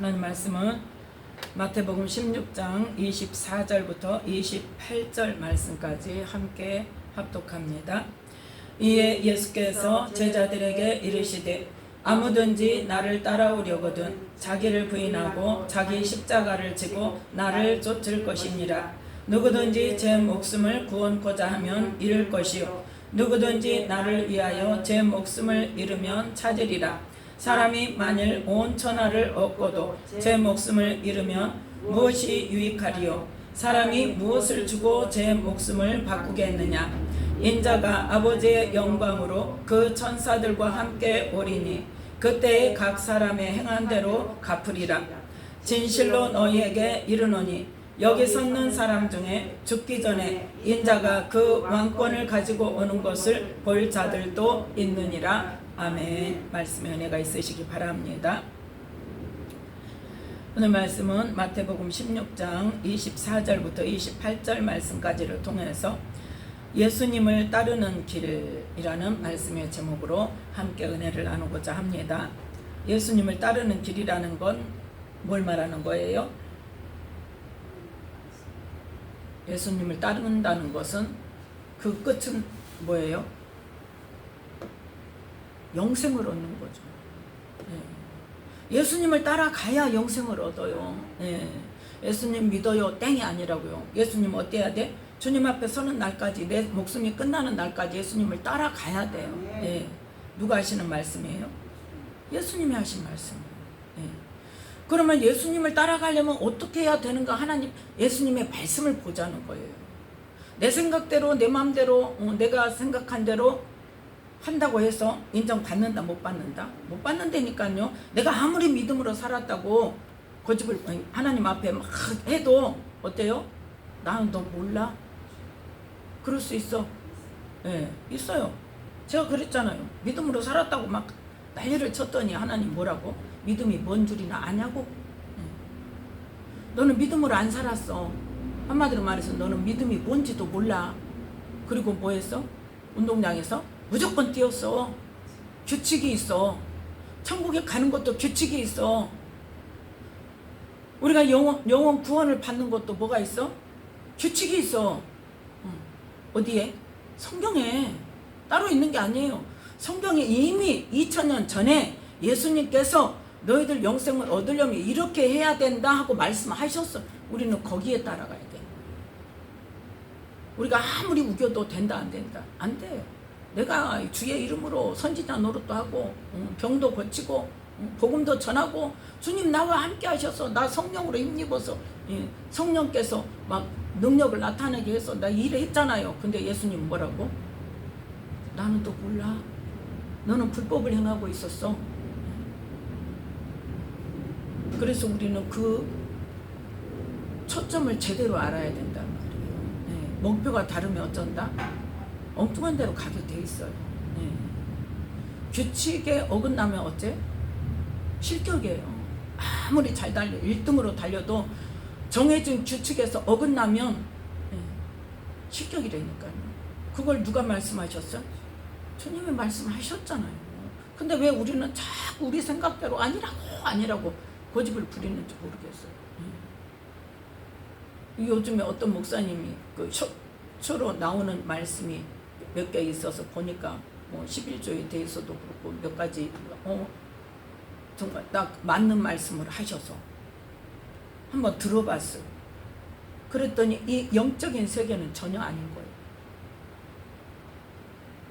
하나님 말씀은 마태복음 16장 24절부터 28절 말씀까지 함께 합독합니다. 이에 예수께서 제자들에게 이르시되 아무든지 나를 따라오려거든 자기를 부인하고 자기 십자가를 지고 나를 쫓을 것이니라. 누구든지 제 목숨을 구원코자 하면 잃을 것이요 누구든지 나를 위하여 제 목숨을 잃으면 찾으리라. 사람이 만일 온 천하를 얻고도 제 목숨을 잃으면 무엇이 유익하리요? 사람이 무엇을 주고 제 목숨을 바꾸겠느냐? 인자가 아버지의 영광으로 그 천사들과 함께 오리니 그때에 각 사람의 행한 대로 갚으리라. 진실로 너희에게 이르노니 여기 섰는 사람 중에 죽기 전에 인자가 그 왕권을 가지고 오는 것을 볼 자들도 있느니라. 아멘. 말씀에 은혜가 있으시기 바랍니다. 오늘 말씀은 마태복음 16장 24절부터 28절 말씀까지를 통해서 예수님을 따르는 길이라는 말씀의 제목으로 함께 은혜를 나누고자 합니다. 예수님을 따르는 길이라는 건 뭘 말하는 거예요? 예수님을 따른다는 것은 그 끝은 뭐예요? 영생을 얻는 거죠. 예수님을 따라가야 영생을 얻어요. 예수님 믿어요 땡이 아니라고요. 예수님 어때야 돼? 주님 앞에 서는 날까지, 내 목숨이 끝나는 날까지 예수님을 따라가야 돼요. 누가 하시는 말씀이에요? 예수님이 하신 말씀이에요. 그러면 예수님을 따라가려면 어떻게 해야 되는가? 하나님, 예수님의 말씀을 보자는 거예요. 내 생각대로, 내 마음대로, 내가 생각한 대로 한다고 해서 인정받는다, 못 받는다? 못 받는다니까요. 내가 아무리 믿음으로 살았다고 고집을 하나님 앞에 막 해도 어때요? 나는 너 몰라? 그럴 수 있어. 있어요. 제가 그랬잖아요. 믿음으로 살았다고 막 난리를 쳤더니 하나님 뭐라고? 믿음이 뭔 줄이나 아냐고? 너는 믿음으로 안 살았어. 한마디로 말해서 너는 믿음이 뭔지도 몰라. 그리고 뭐 했어? 운동장에서 무조건 뛰었어. 규칙이 있어. 천국에 가는 것도 규칙이 있어. 우리가 영원 구원을 받는 것도 뭐가 있어? 규칙이 있어. 어디에? 성경에. 따로 있는 게 아니에요. 성경에 이미 2000년 전에 예수님께서 너희들 영생을 얻으려면 이렇게 해야 된다 하고 말씀하셨어. 우리는 거기에 따라가야 돼. 우리가 아무리 우겨도 된다 안 된다? 안 돼요. 내가 주의 이름으로 선지자 노릇도 하고 병도 고치고 복음도 전하고 주님 나와 함께 하셔서 나 성령으로 힘입어서 성령께서 막 능력을 나타내게 해서 나 일을 했잖아요. 근데 예수님 뭐라고? 나는 또 몰라. 너는 불법을 행하고 있었어. 그래서 우리는 그 초점을 제대로 알아야 된단 말이에요. 목표가 다르면 어쩐다? 엉뚱한 대로 가게 돼 있어요. 규칙에 어긋나면 어째? 실격이에요. 아무리 잘 달려 1등으로 달려도 정해진 규칙에서 어긋나면 실격이라니까요. 그걸 누가 말씀하셨어요? 주님이 말씀하셨잖아요. 근데 왜 우리는 자꾸 우리 생각대로 아니라고 고집을 부리는지 모르겠어요. 요즘에 어떤 목사님이 그 쇼로 나오는 말씀이 몇 개 있어서 보니까 뭐 11조에 대해서도 그렇고 몇 가지 정말 딱 맞는 말씀을 하셔서 한번 들어봤어요. 그랬더니 이 영적인 세계는 전혀 아닌 거예요.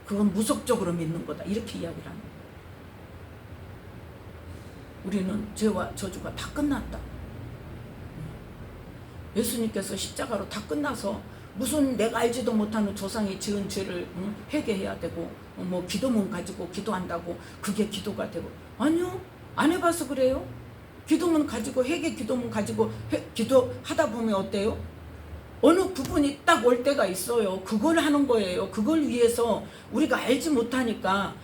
그건 무속적으로 믿는 거다 이렇게 이야기를 하는 거예요. 우리는 죄와 저주가 다 끝났다. 예수님께서 십자가로 다 끝나서 무슨 내가 알지도 못하는 조상이 지은 죄를 회개해야 되고 뭐 기도문 가지고 기도한다고 그게 기도가 되고 아니요. 안 해봐서 그래요. 기도문 가지고 회개 기도문 가지고 기도하다 보면 어때요? 어느 부분이 딱 올 때가 있어요. 그걸 하는 거예요. 그걸 위해서 우리가 알지 못하니까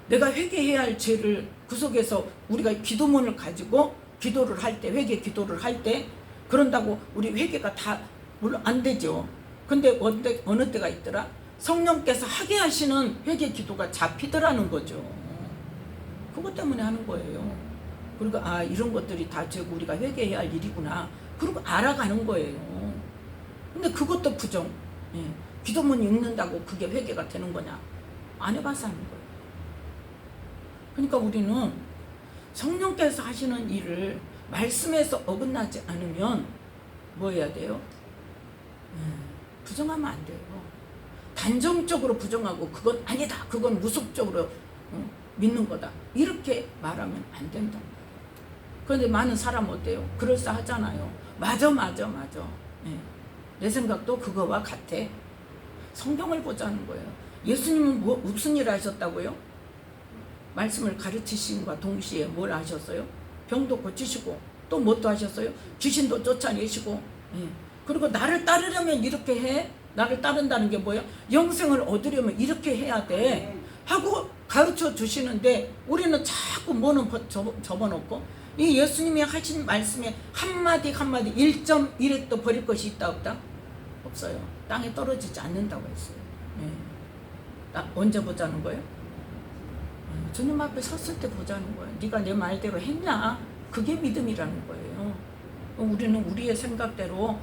내가 회개해야 할 죄를 그 속에서 우리가 기도문을 가지고 기도를 할 때 회개 기도를 할 때 그런다고 우리 회개가 다 물론 안 되죠. 근데 어느 때가 있더라? 성령께서 하게 하시는 회개 기도가 잡히더라는 거죠. 그것 때문에 하는 거예요. 그리고 아 이런 것들이 다 죄고 우리가 회개해야 할 일이구나. 그리고 알아가는 거예요. 근데 그것도 부정. 예. 기도문 읽는다고 그게 회개가 되는 거냐? 안 해봐서 하는 거예요. 그러니까 우리는 성령께서 하시는 일을 말씀에서 어긋나지 않으면 뭐 해야 돼요? 부정하면 안 돼요. 단정적으로 부정하고 그건 아니다. 그건 무속적으로 믿는 거다. 이렇게 말하면 안 된다. 그런데 많은 사람 어때요? 그럴싸하잖아요. 맞아. 예. 내 생각도 그거와 같아. 성경을 보자는 거예요. 예수님은 무슨 일을 하셨다고요? 말씀을 가르치심과 동시에 뭘 하셨어요? 병도 고치시고 또 뭣도 하셨어요? 귀신도 쫓아내시고. 예. 그리고 나를 따르려면 이렇게 해. 나를 따른다는 게 뭐예요? 영생을 얻으려면 이렇게 해야 돼 하고 가르쳐 주시는데 우리는 자꾸 뭐는 접어놓고 이 예수님이 하신 말씀에 한마디 1.1획도 버릴 것이 있다 없다? 없어요. 땅에 떨어지지 않는다고 했어요. 예. 언제 보자는 거예요? 주님 앞에 섰을 때 보자는 거예요. 네가 내 말대로 했냐? 그게 믿음이라는 거예요. 우리는 우리의 생각대로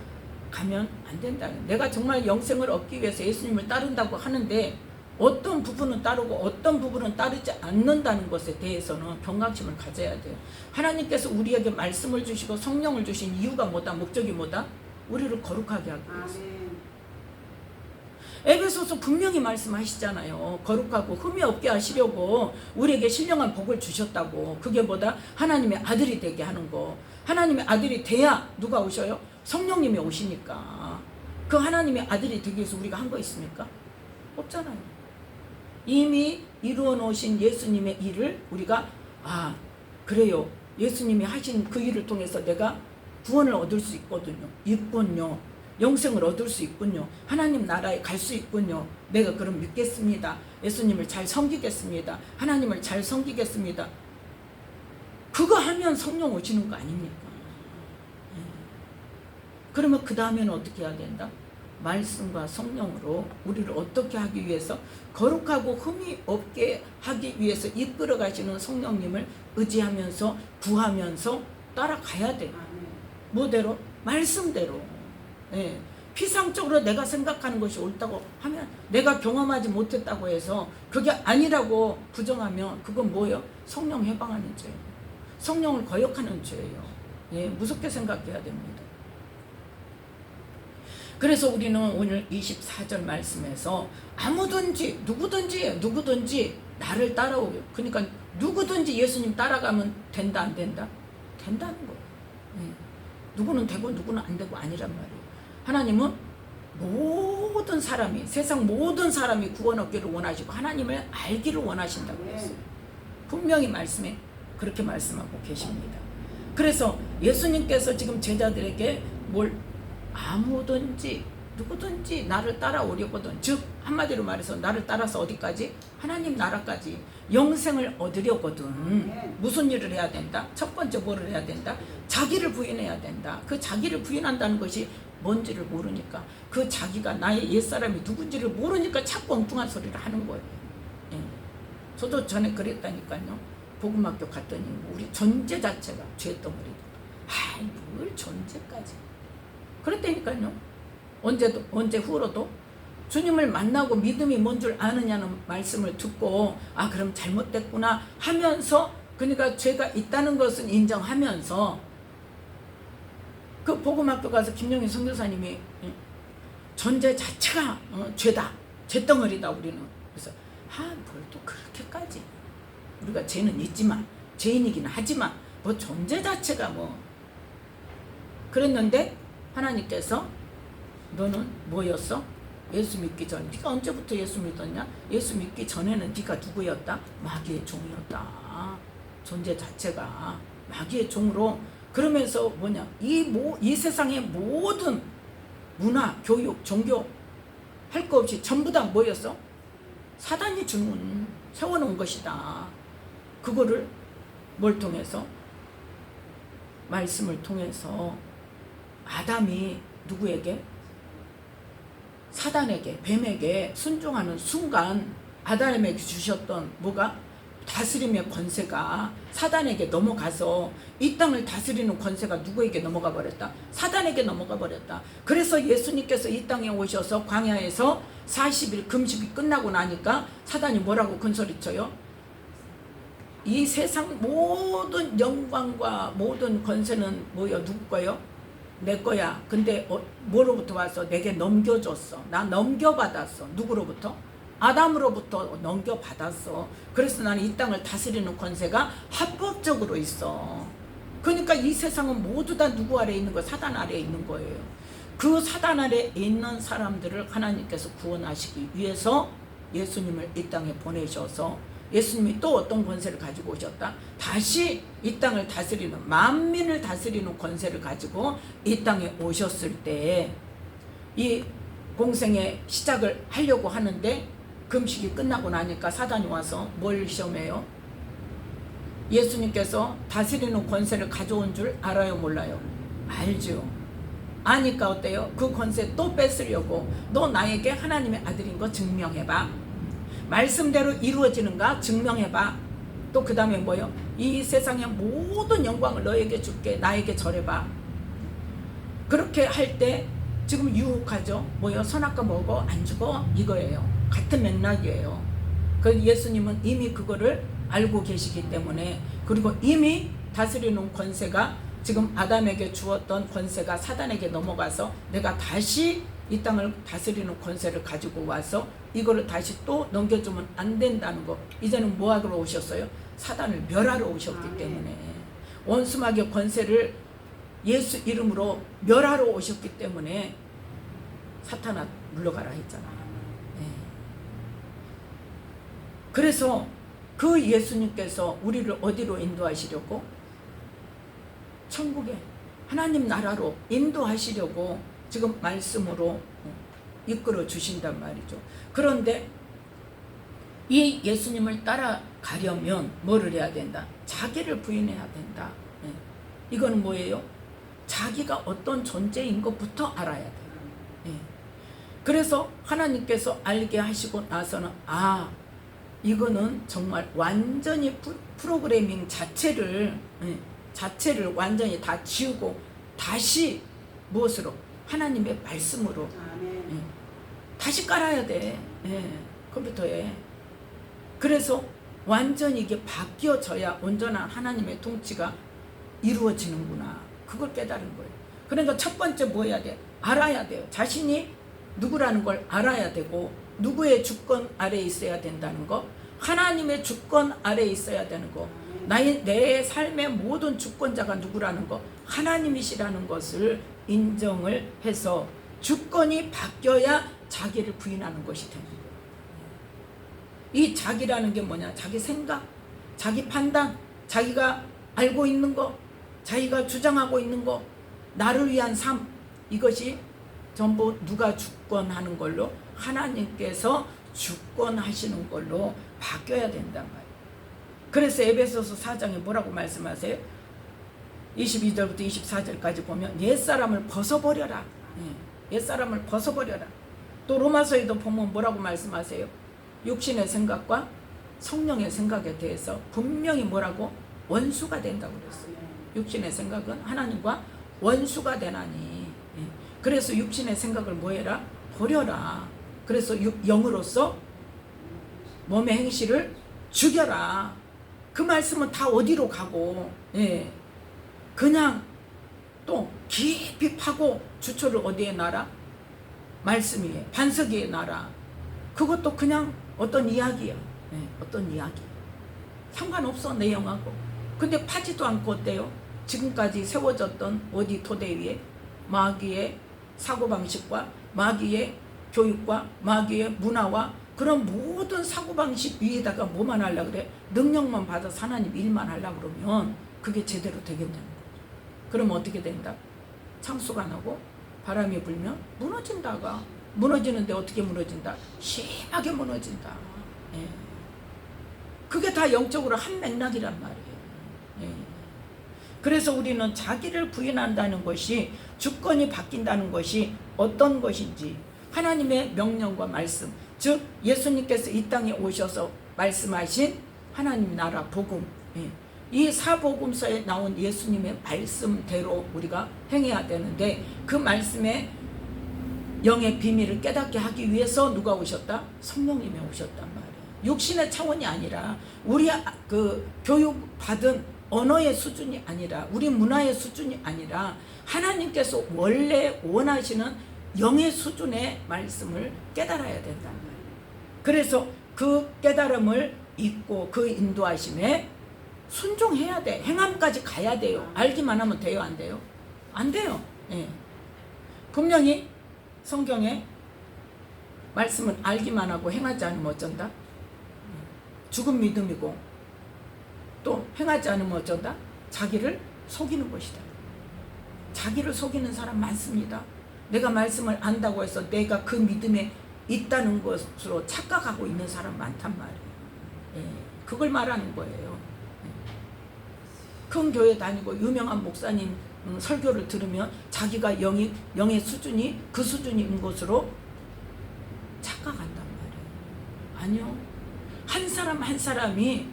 가면 안 된다. 내가 정말 영생을 얻기 위해서 예수님을 따른다고 하는데 어떤 부분은 따르고 어떤 부분은 따르지 않는다는 것에 대해서는 경각심을 가져야 돼요. 하나님께서 우리에게 말씀을 주시고 성령을 주신 이유가 뭐다? 목적이 뭐다? 우리를 거룩하게 하기 위해서. 에베소서 분명히 말씀하시잖아요. 거룩하고 흠이 없게 하시려고 우리에게 신령한 복을 주셨다고. 그게 뭐다? 하나님의 아들이 되게 하는 거. 하나님의 아들이 돼야 누가 오셔요? 성령님이 오시니까. 그 하나님의 아들이 되기 위해서 우리가 한 거 있습니까? 없잖아요. 이미 이루어 놓으신 예수님의 일을 우리가 그래요. 예수님이 하신 그 일을 통해서 내가 구원을 얻을 수 있군요. 영생을 얻을 수 있군요. 하나님 나라에 갈 수 있군요. 내가 그럼 믿겠습니다. 예수님을 잘 섬기겠습니다. 하나님을 잘 섬기겠습니다. 그거 하면 성령 오시는 거 아닙니까? 그러면 그 다음에는 어떻게 해야 된다? 말씀과 성령으로 우리를 어떻게 하기 위해서 거룩하고 흠이 없게 하기 위해서 이끌어 가시는 성령님을 의지하면서 구하면서 따라가야 돼요. 뭐대로? 말씀대로. 예. 피상적으로 내가 생각하는 것이 옳다고 하면 내가 경험하지 못했다고 해서 그게 아니라고 부정하면 그건 뭐예요? 성령 해방하는 죄예요. 성령을 거역하는 죄예요. 예. 무섭게 생각해야 됩니다. 그래서 우리는 오늘 24절 말씀에서 아무든지 누구든지 나를 따라오게. 그러니까 누구든지 예수님 따라가면 된다 안 된다? 된다는 거예요. 네. 누구는 되고 누구는 안 되고 아니란 말이에요. 하나님은 모든 사람이 세상 모든 사람이 구원 얻기를 원하시고 하나님을 알기를 원하신다고 했어요. 분명히 말씀에 그렇게 말씀하고 계십니다. 그래서 예수님께서 지금 제자들에게 아무든지 누구든지 나를 따라오려거든. 즉 한마디로 말해서 나를 따라서 어디까지? 하나님 나라까지 영생을 얻으려거든. 무슨 일을 해야 된다? 첫 번째 뭐를 해야 된다? 자기를 부인해야 된다. 그 자기를 부인한다는 것이 뭔지를 모르니까, 그 자기가 나의 옛사람이 누군지를 모르니까 자꾸 엉뚱한 소리를 하는 거예요. 예. 저도 전에 그랬다니까요. 복음학교 갔더니 우리 존재 자체가 죄덩어리다. 뭘 존재까지. 그랬다니까요. 언제 후로도 주님을 만나고 믿음이 뭔 줄 아느냐는 말씀을 듣고 그럼 잘못됐구나 하면서, 그러니까 죄가 있다는 것은 인정하면서 그 복음학교 가서 김영희 선교사님이 존재 자체가 죄다, 죄덩어리다 우리는. 그래서 뭘 또 그렇게까지, 우리가 죄는 있지만 죄인이긴 하지만 뭐 존재 자체가 뭐. 그랬는데 하나님께서 너는 뭐였어? 예수 믿기 전. 네가 언제부터 예수 믿었냐? 예수 믿기 전에는 네가 누구였다? 마귀의 종이었다. 존재 자체가 마귀의 종으로. 그러면서 뭐냐? 이 세상의 모든 문화, 교육, 종교 할 거 없이 전부 다 뭐였어? 사단이 주는 세워놓은 것이다. 그거를 뭘 통해서? 말씀을 통해서 아담이 누구에게? 사단에게, 뱀에게 순종하는 순간 아담에게 주셨던 뭐가? 다스림의 권세가 사단에게 넘어가서 이 땅을 다스리는 권세가 누구에게 넘어가 버렸다? 사단에게 넘어가 버렸다. 그래서 예수님께서 이 땅에 오셔서 광야에서 40일 금식이 끝나고 나니까 사단이 뭐라고 큰소리쳐요? 이 세상 모든 영광과 모든 권세는 뭐요? 누구 거요? 내 거야. 근데 뭐로부터 와서 내게 넘겨줬어. 나 넘겨받았어. 누구로부터? 아담으로부터 넘겨받았어. 그래서 나는 이 땅을 다스리는 권세가 합법적으로 있어. 그러니까 이 세상은 모두 다 누구 아래에 있는 거예요? 사단 아래에 있는 거예요. 그 사단 아래에 있는 사람들을 하나님께서 구원하시기 위해서 예수님을 이 땅에 보내셔서 예수님이 또 어떤 권세를 가지고 오셨다? 다시 이 땅을 다스리는, 만민을 다스리는 권세를 가지고 이 땅에 오셨을 때 이 공생의 시작을 하려고 하는데 금식이 끝나고 나니까 사단이 와서 뭘 시험해요? 예수님께서 다스리는 권세를 가져온 줄 알아요? 몰라요? 알죠. 아니까 어때요? 그 권세 또 뺏으려고 너 나에게 하나님의 아들인 거 증명해봐. 말씀대로 이루어지는가 증명해봐. 또 그 다음에 뭐요? 이 세상의 모든 영광을 너에게 줄게. 나에게 절해봐. 그렇게 할 때 지금 유혹하죠. 뭐요? 선악과 먹어 안 죽어? 이거예요. 같은 맥락이에요. 그 예수님은 이미 그거를 알고 계시기 때문에, 그리고 이미 다스리는 권세가 지금 아담에게 주었던 권세가 사단에게 넘어가서 내가 다시 이 땅을 다스리는 권세를 가지고 와서 이거를 다시 또 넘겨주면 안 된다는 거. 이제는 뭐 하러 오셨어요? 사단을 멸하러 오셨기 때문에, 원수마귀의 권세를 예수 이름으로 멸하러 오셨기 때문에 사탄아 물러가라 했잖아요. 그래서 그 예수님께서 우리를 어디로 인도하시려고? 천국에 하나님 나라로 인도하시려고 지금 말씀으로 이끌어 주신단 말이죠. 그런데 이 예수님을 따라가려면 뭐를 해야 된다? 자기를 부인해야 된다. 이거는 뭐예요? 자기가 어떤 존재인 것부터 알아야 돼요. 그래서 하나님께서 알게 하시고 나서는 이거는 정말 완전히 프로그래밍 자체를 완전히 다 지우고 다시 무엇으로? 하나님의 말씀으로 다시 깔아야 돼. 컴퓨터에. 그래서 완전히 이게 바뀌어져야 온전한 하나님의 통치가 이루어지는구나. 그걸 깨달은 거예요. 그러니까 첫 번째 뭐 해야 돼? 알아야 돼요. 자신이 누구라는 걸 알아야 되고, 누구의 주권 아래에 있어야 된다는 거, 하나님의 주권 아래에 있어야 되는 거, 내 삶의 모든 주권자가 누구라는 거, 하나님이시라는 것을 인정을 해서 주권이 바뀌어야 자기를 부인하는 것이 되는 거예요. 이 자기라는 게 뭐냐? 자기 생각, 자기 판단, 자기가 알고 있는 거, 자기가 주장하고 있는 거, 나를 위한 삶, 이것이 전부 누가 주권하는 걸로? 하나님께서 주권하시는 걸로 바뀌어야 된단 말이에요. 그래서 에베소서 4장에 뭐라고 말씀하세요? 22절부터 24절까지 보면 옛사람을 벗어버려라. 옛사람을 벗어버려라. 또 로마서에도 보면 뭐라고 말씀하세요? 육신의 생각과 성령의 생각에 대해서 분명히 뭐라고? 원수가 된다고 그랬어요. 육신의 생각은 하나님과 원수가 되나니. 그래서 육신의 생각을 뭐해라? 버려라. 그래서 영으로서 몸의 행실을 죽여라. 그 말씀은 다 어디로 가고, 그냥 또 깊이 파고 주초를 어디에 놔라? 말씀 위에, 반석 위에 놔라. 그것도 그냥 어떤 이야기야. 어떤 이야기. 상관없어, 내용하고. 근데 파지도 않고 어때요? 지금까지 세워졌던 어디 토대 위에 마귀의 사고방식과 마귀의 교육과 마귀의 문화와 그런 모든 사고방식 위에다가 뭐만 하려고 그래? 능력만 받아서 하나님 일만 하려고 그러면 그게 제대로 되겠냐는 거죠. 그러면 어떻게 된다? 창수가 나고 바람이 불면 무너진다가, 무너지는데 어떻게 무너진다? 심하게 무너진다. 그게 다 영적으로 한 맥락이란 말이에요. 그래서 우리는 자기를 부인한다는 것이, 주권이 바뀐다는 것이 어떤 것인지, 하나님의 명령과 말씀, 즉 예수님께서 이 땅에 오셔서 말씀하신 하나님 나라 복음, 예. 이 사복음서에 나온 예수님의 말씀대로 우리가 행해야 되는데, 그 말씀에 영의 비밀을 깨닫게 하기 위해서 누가 오셨다? 성령님이 오셨단 말이에요. 육신의 차원이 아니라, 우리 그 교육받은 언어의 수준이 아니라, 우리 문화의 수준이 아니라, 하나님께서 원래 원하시는 영의 수준의 말씀을 깨달아야 된단 말이에요. 그래서 그 깨달음을 잊고 그 인도하심에 순종해야 돼. 행함까지 가야 돼요. 알기만 하면 돼요, 안 돼요? 안 돼요. 예. 분명히 성경에 말씀은 알기만 하고 행하지 않으면 어쩐다? 죽은 믿음이고, 또 행하지 않으면 어쩐다? 자기를 속이는 것이다. 자기를 속이는 사람 많습니다. 내가 말씀을 안다고 해서 내가 그 믿음에 있다는 것으로 착각하고 있는 사람 많단 말이에요. 예. 그걸 말하는 거예요. 큰 교회 다니고 유명한 목사님 설교를 들으면 자기가 영의 수준이 그 수준인 것으로 착각한단 말이에요. 아니요. 한 사람 한 사람이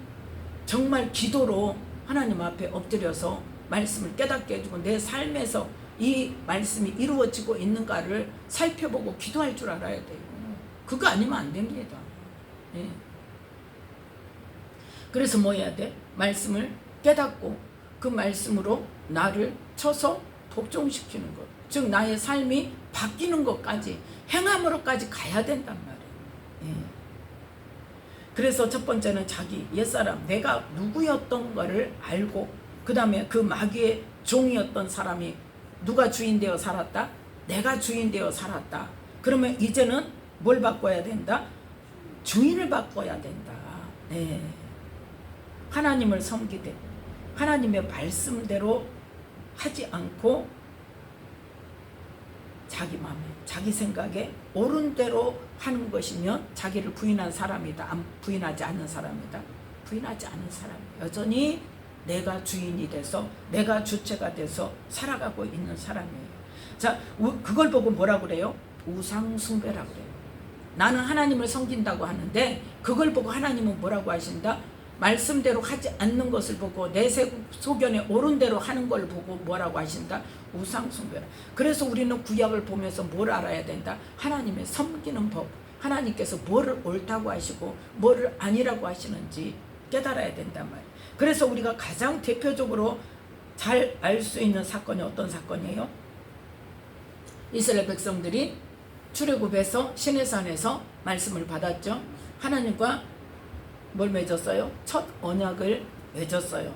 정말 기도로 하나님 앞에 엎드려서 말씀을 깨닫게 해주고 내 삶에서 이 말씀이 이루어지고 있는가를 살펴보고 기도할 줄 알아야 돼요. 그거 아니면 안 됩니다. 예. 그래서 뭐 해야 돼? 말씀을 깨닫고 그 말씀으로 나를 쳐서 복종시키는 것, 즉 나의 삶이 바뀌는 것까지 행함으로까지 가야 된단 말이에요. 예. 그래서 첫 번째는 자기 옛사람, 내가 누구였던 거를 알고, 그 다음에 그 마귀의 종이었던 사람이 누가 주인 되어 살았다? 내가 주인 되어 살았다. 그러면 이제는 뭘 바꿔야 된다? 주인을 바꿔야 된다. 예. 하나님을 섬기되 하나님의 말씀대로 하지 않고 자기 마음에 자기 생각에 옳은 대로 하는 것이면 자기를 부인한 사람이다. 부인하지 않는 사람이다. 부인하지 않는 사람, 여전히 내가 주인이 돼서 내가 주체가 돼서 살아가고 있는 사람이에요. 자, 그걸 보고 뭐라 그래요? 우상숭배라고 그래요. 나는 하나님을 섬긴다고 하는데 그걸 보고 하나님은 뭐라고 하신다? 말씀대로 하지 않는 것을 보고 내 소견에 옳은 대로 하는 걸 보고 뭐라고 하신다? 우상숭배라. 그래서 우리는 구약을 보면서 뭘 알아야 된다? 하나님의 섬기는 법, 하나님께서 뭐를 옳다고 하시고 뭐를 아니라고 하시는지 깨달아야 된단 말이에요. 그래서 우리가 가장 대표적으로 잘 알 수 있는 사건이 어떤 사건이에요? 이스라엘 백성들이 출애굽에서 시내산에서 말씀을 받았죠. 하나님과 뭘 맺었어요? 첫 언약을 맺었어요.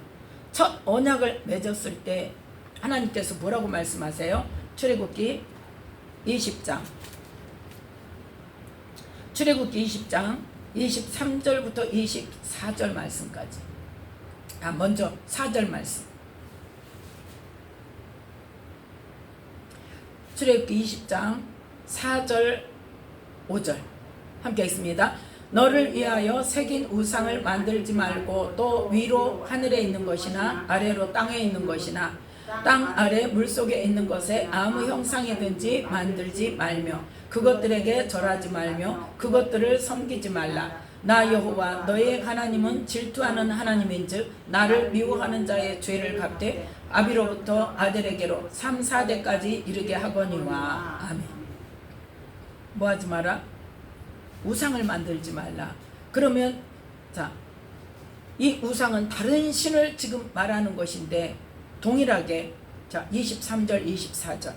첫 언약을 맺었을 때 하나님께서 뭐라고 말씀하세요? 출애굽기 20장 23절부터 24절 말씀까지. 먼저 4절 말씀. 출애굽기 20장 4절 5절 함께 읽습니다. 너를 위하여 새긴 우상을 만들지 말고 또 위로 하늘에 있는 것이나 아래로 땅에 있는 것이나 땅 아래 물속에 있는 것에 아무 형상이든지 만들지 말며 그것들에게 절하지 말며 그것들을 섬기지 말라. 나 여호와 너의 하나님은 질투하는 하나님인즉 나를 미워하는 자의 죄를 갚되 아비로부터 아들에게로 3, 4대까지 이르게 하거니와. 아멘. 뭐 하지 마라? 우상을 만들지 말라. 그러면 자, 이 우상은 다른 신을 지금 말하는 것인데 동일하게 자 23절 24절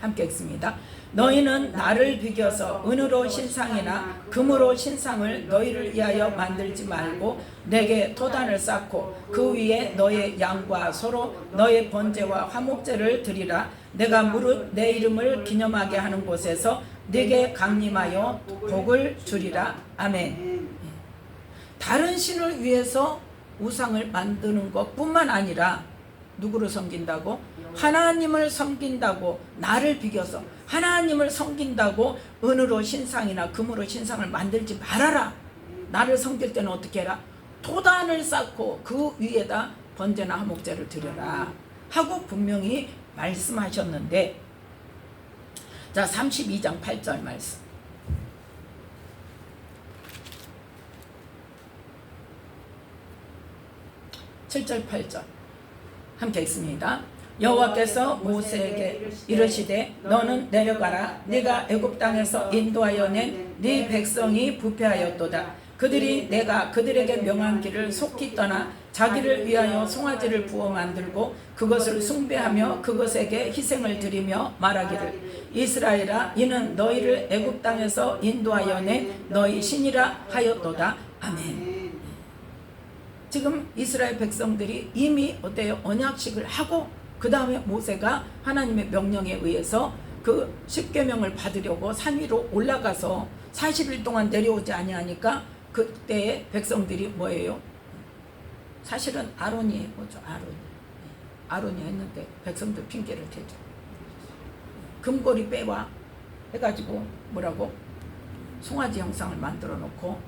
함께 읽습니다. 너희는 나를 비겨서 은으로 신상이나 금으로 신상을 너희를 위하여 만들지 말고 내게 토단을 쌓고 그 위에 너의 양과 소로 너의 번제와 화목제를 드리라. 내가 무릇 내 이름을 기념하게 하는 곳에서 네게 강림하여 복을 주리라. 아멘. 다른 신을 위해서 우상을 만드는 것뿐만 아니라 누구를 섬긴다고? 하나님을 섬긴다고 나를 비겨서 하나님을 섬긴다고 은으로 신상이나 금으로 신상을 만들지 말아라. 나를 섬길 때는 어떻게 해라? 토단을 쌓고 그 위에다 번제나 화목제를 드려라 하고 분명히 말씀하셨는데, 자 32장 8절 말씀. 7절 8절 함께 읽습니다. 여호와께서 모세에게 이르시되 너는 내려가라. 네가 애굽 땅에서 인도하여 낸 네 백성이 부패하였도다. 그들이 내가 그들에게 명한 길을 속히 떠나 자기를 위하여 송아지를 부어 만들고 그것을 숭배하며 그것에게 희생을 드리며 말하기를 이스라엘아 이는 너희를 애굽 땅에서 인도하여 낸 너희 신이라 하였도다. 아멘. 지금 이스라엘 백성들이 이미 어때요? 언약식을 하고 그 다음에 모세가 하나님의 명령에 의해서 그 십계명을 받으려고 산 위로 올라가서 40일 동안 내려오지 아니하니까 그때의 백성들이 뭐예요? 사실은 아론이 뭐죠? 아론이 했는데 백성들 핑계를 대죠. 금고리 빼와 해가지고 뭐라고? 송아지 형상을 만들어 놓고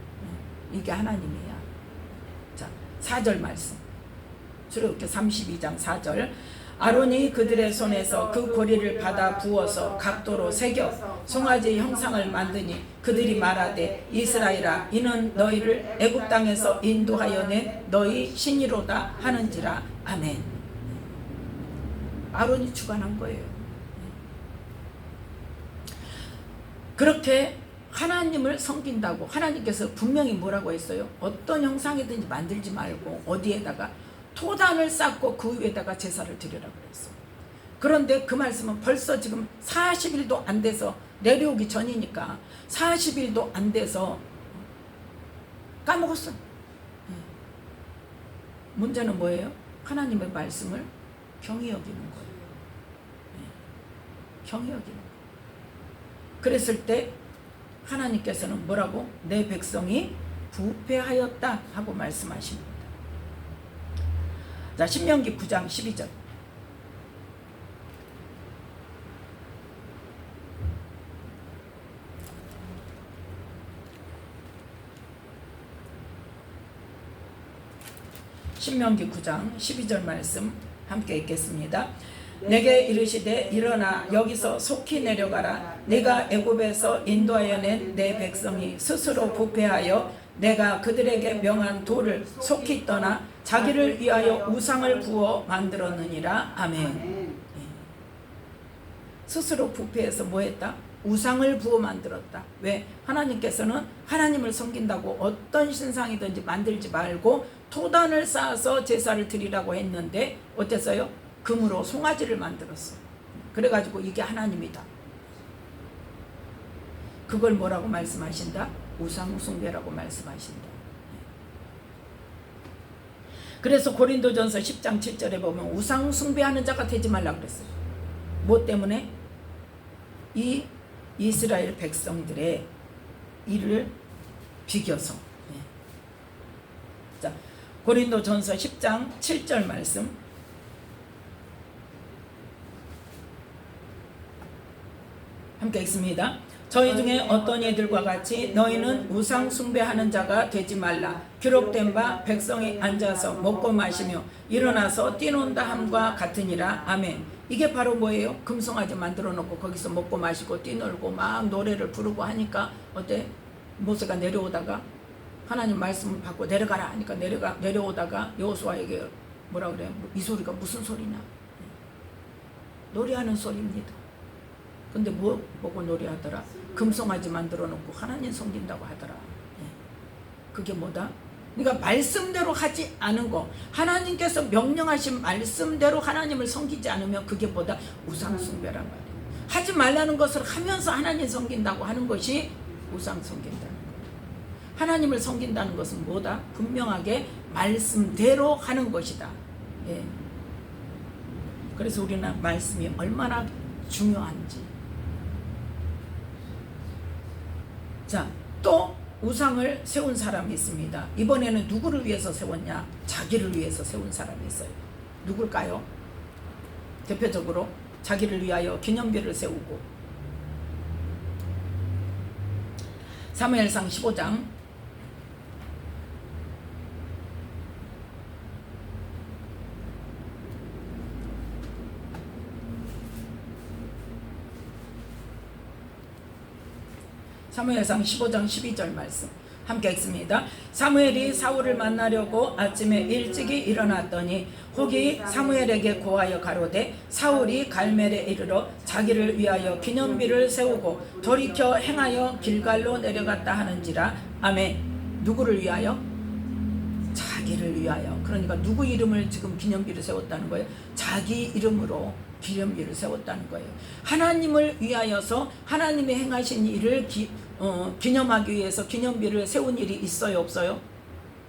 이게 하나님이야. 자, 4절 말씀. 출애굽기 32장 4절. 아론이 그들의 손에서 그 고리를 받아 부어서 각도로 새겨 송아지 형상을 만드니 그들이 말하되 이스라엘아 이는 너희를 애굽 땅에서 인도하여 낸 너희 신이로다 하는지라. 아멘. 아론이 주관한 거예요. 그렇게 하나님을 섬긴다고 하나님께서 분명히 뭐라고 했어요? 어떤 형상이든지 만들지 말고 어디에다가 토단을 쌓고 그 위에다가 제사를 드리라고 그랬어. 그런데 그 말씀은 벌써 지금 40일도 안 돼서 내려오기 전이니까 40일도 안 돼서 까먹었어. 문제는 뭐예요? 하나님의 말씀을 경히 여기는 거예요. 경히 여기는 거예요. 그랬을 때 하나님께서는 뭐라고? 내 백성이 부패하였다 하고 말씀하십니다. 자, 신명기 9장 12절. 신명기 9장 12절 말씀 함께 읽겠습니다. 내게 이르시되 일어나 여기서 속히 내려가라. 네가 애굽에서 인도하여 낸 내 백성이 스스로 부패하여 내가 그들에게 명한 돌을 속히 떠나 자기를 위하여 우상을 부어 만들었느니라. 아멘. 스스로 부패해서 뭐했다? 우상을 부어 만들었다. 왜? 하나님께서는 하나님을 섬긴다고 어떤 신상이든지 만들지 말고 토단을 쌓아서 제사를 드리라고 했는데 어땠어요? 금으로 송아지를 만들었어. 그래가지고 이게 하나님이다. 그걸 뭐라고 말씀하신다? 우상숭배라고 말씀하신다. 그래서 고린도전서 10장 7절에 보면 우상숭배하는 자가 되지 말라 그랬어요. 뭐 때문에? 이 이스라엘 백성들의 일을 비겨서. 자, 고린도전서 10장 7절 말씀 함께 읽습니다. 저희 중에 어떤 이들과 같이 너희는 우상 숭배하는 자가 되지 말라. 기록된 바 백성이 앉아서 먹고 마시며 일어나서 뛰논다 함과 같으니라. 아멘. 이게 바로 뭐예요? 금송아지 만들어 놓고 거기서 먹고 마시고 뛰놀고 막 노래를 부르고 하니까 어때? 모세가 내려오다가 하나님 말씀을 받고 내려가라 하니까 내려오다가 여호수아에게 뭐라 그래? 이 소리가 무슨 소리냐? 노래하는 소리입니다. 근데 뭐 보고 노래하더라? 금송아지 만들어 놓고 하나님 섬긴다고 하더라. 그게 뭐다? 네가 말씀대로 하지 않은 거, 하나님께서 명령하신 말씀대로 하나님을 섬기지 않으면 그게 뭐다? 우상숭배란 말이에요. 하지 말라는 것을 하면서 하나님 섬긴다고 하는 것이 우상 섬긴다는 거예요. 하나님을 섬긴다는 것은 뭐다? 분명하게 말씀대로 하는 것이다. 예. 그래서 우리는 말씀이 얼마나 중요한지. 자, 또 우상을 세운 사람이 있습니다. 이번에는 누구를 위해서 세웠냐? 자기를 위해서 세운 사람이 있어요. 누굴까요? 대표적으로 자기를 위하여 기념비를 세우고 사무엘상 15장 사무엘상 15장 12절 말씀. 함께 읽습니다. 사무엘이 사울을 만나려고 아침에 일찍이 일어났더니 혹이 사무엘에게 고하여 가로되 사울이 갈멜에 이르러 자기를 위하여 기념비를 세우고 돌이켜 행하여 길갈로 내려갔다 하는지라. 아멘. 누구를 위하여? 자기를 위하여. 그러니까 누구 이름을 지금 기념비를 세웠다는 거예요? 자기 이름으로 기념비를 세웠다는 거예요. 하나님을 위하여서 하나님이 행하신 일을 기념하기 위해서 기념비를 세운 일이 있어요, 없어요?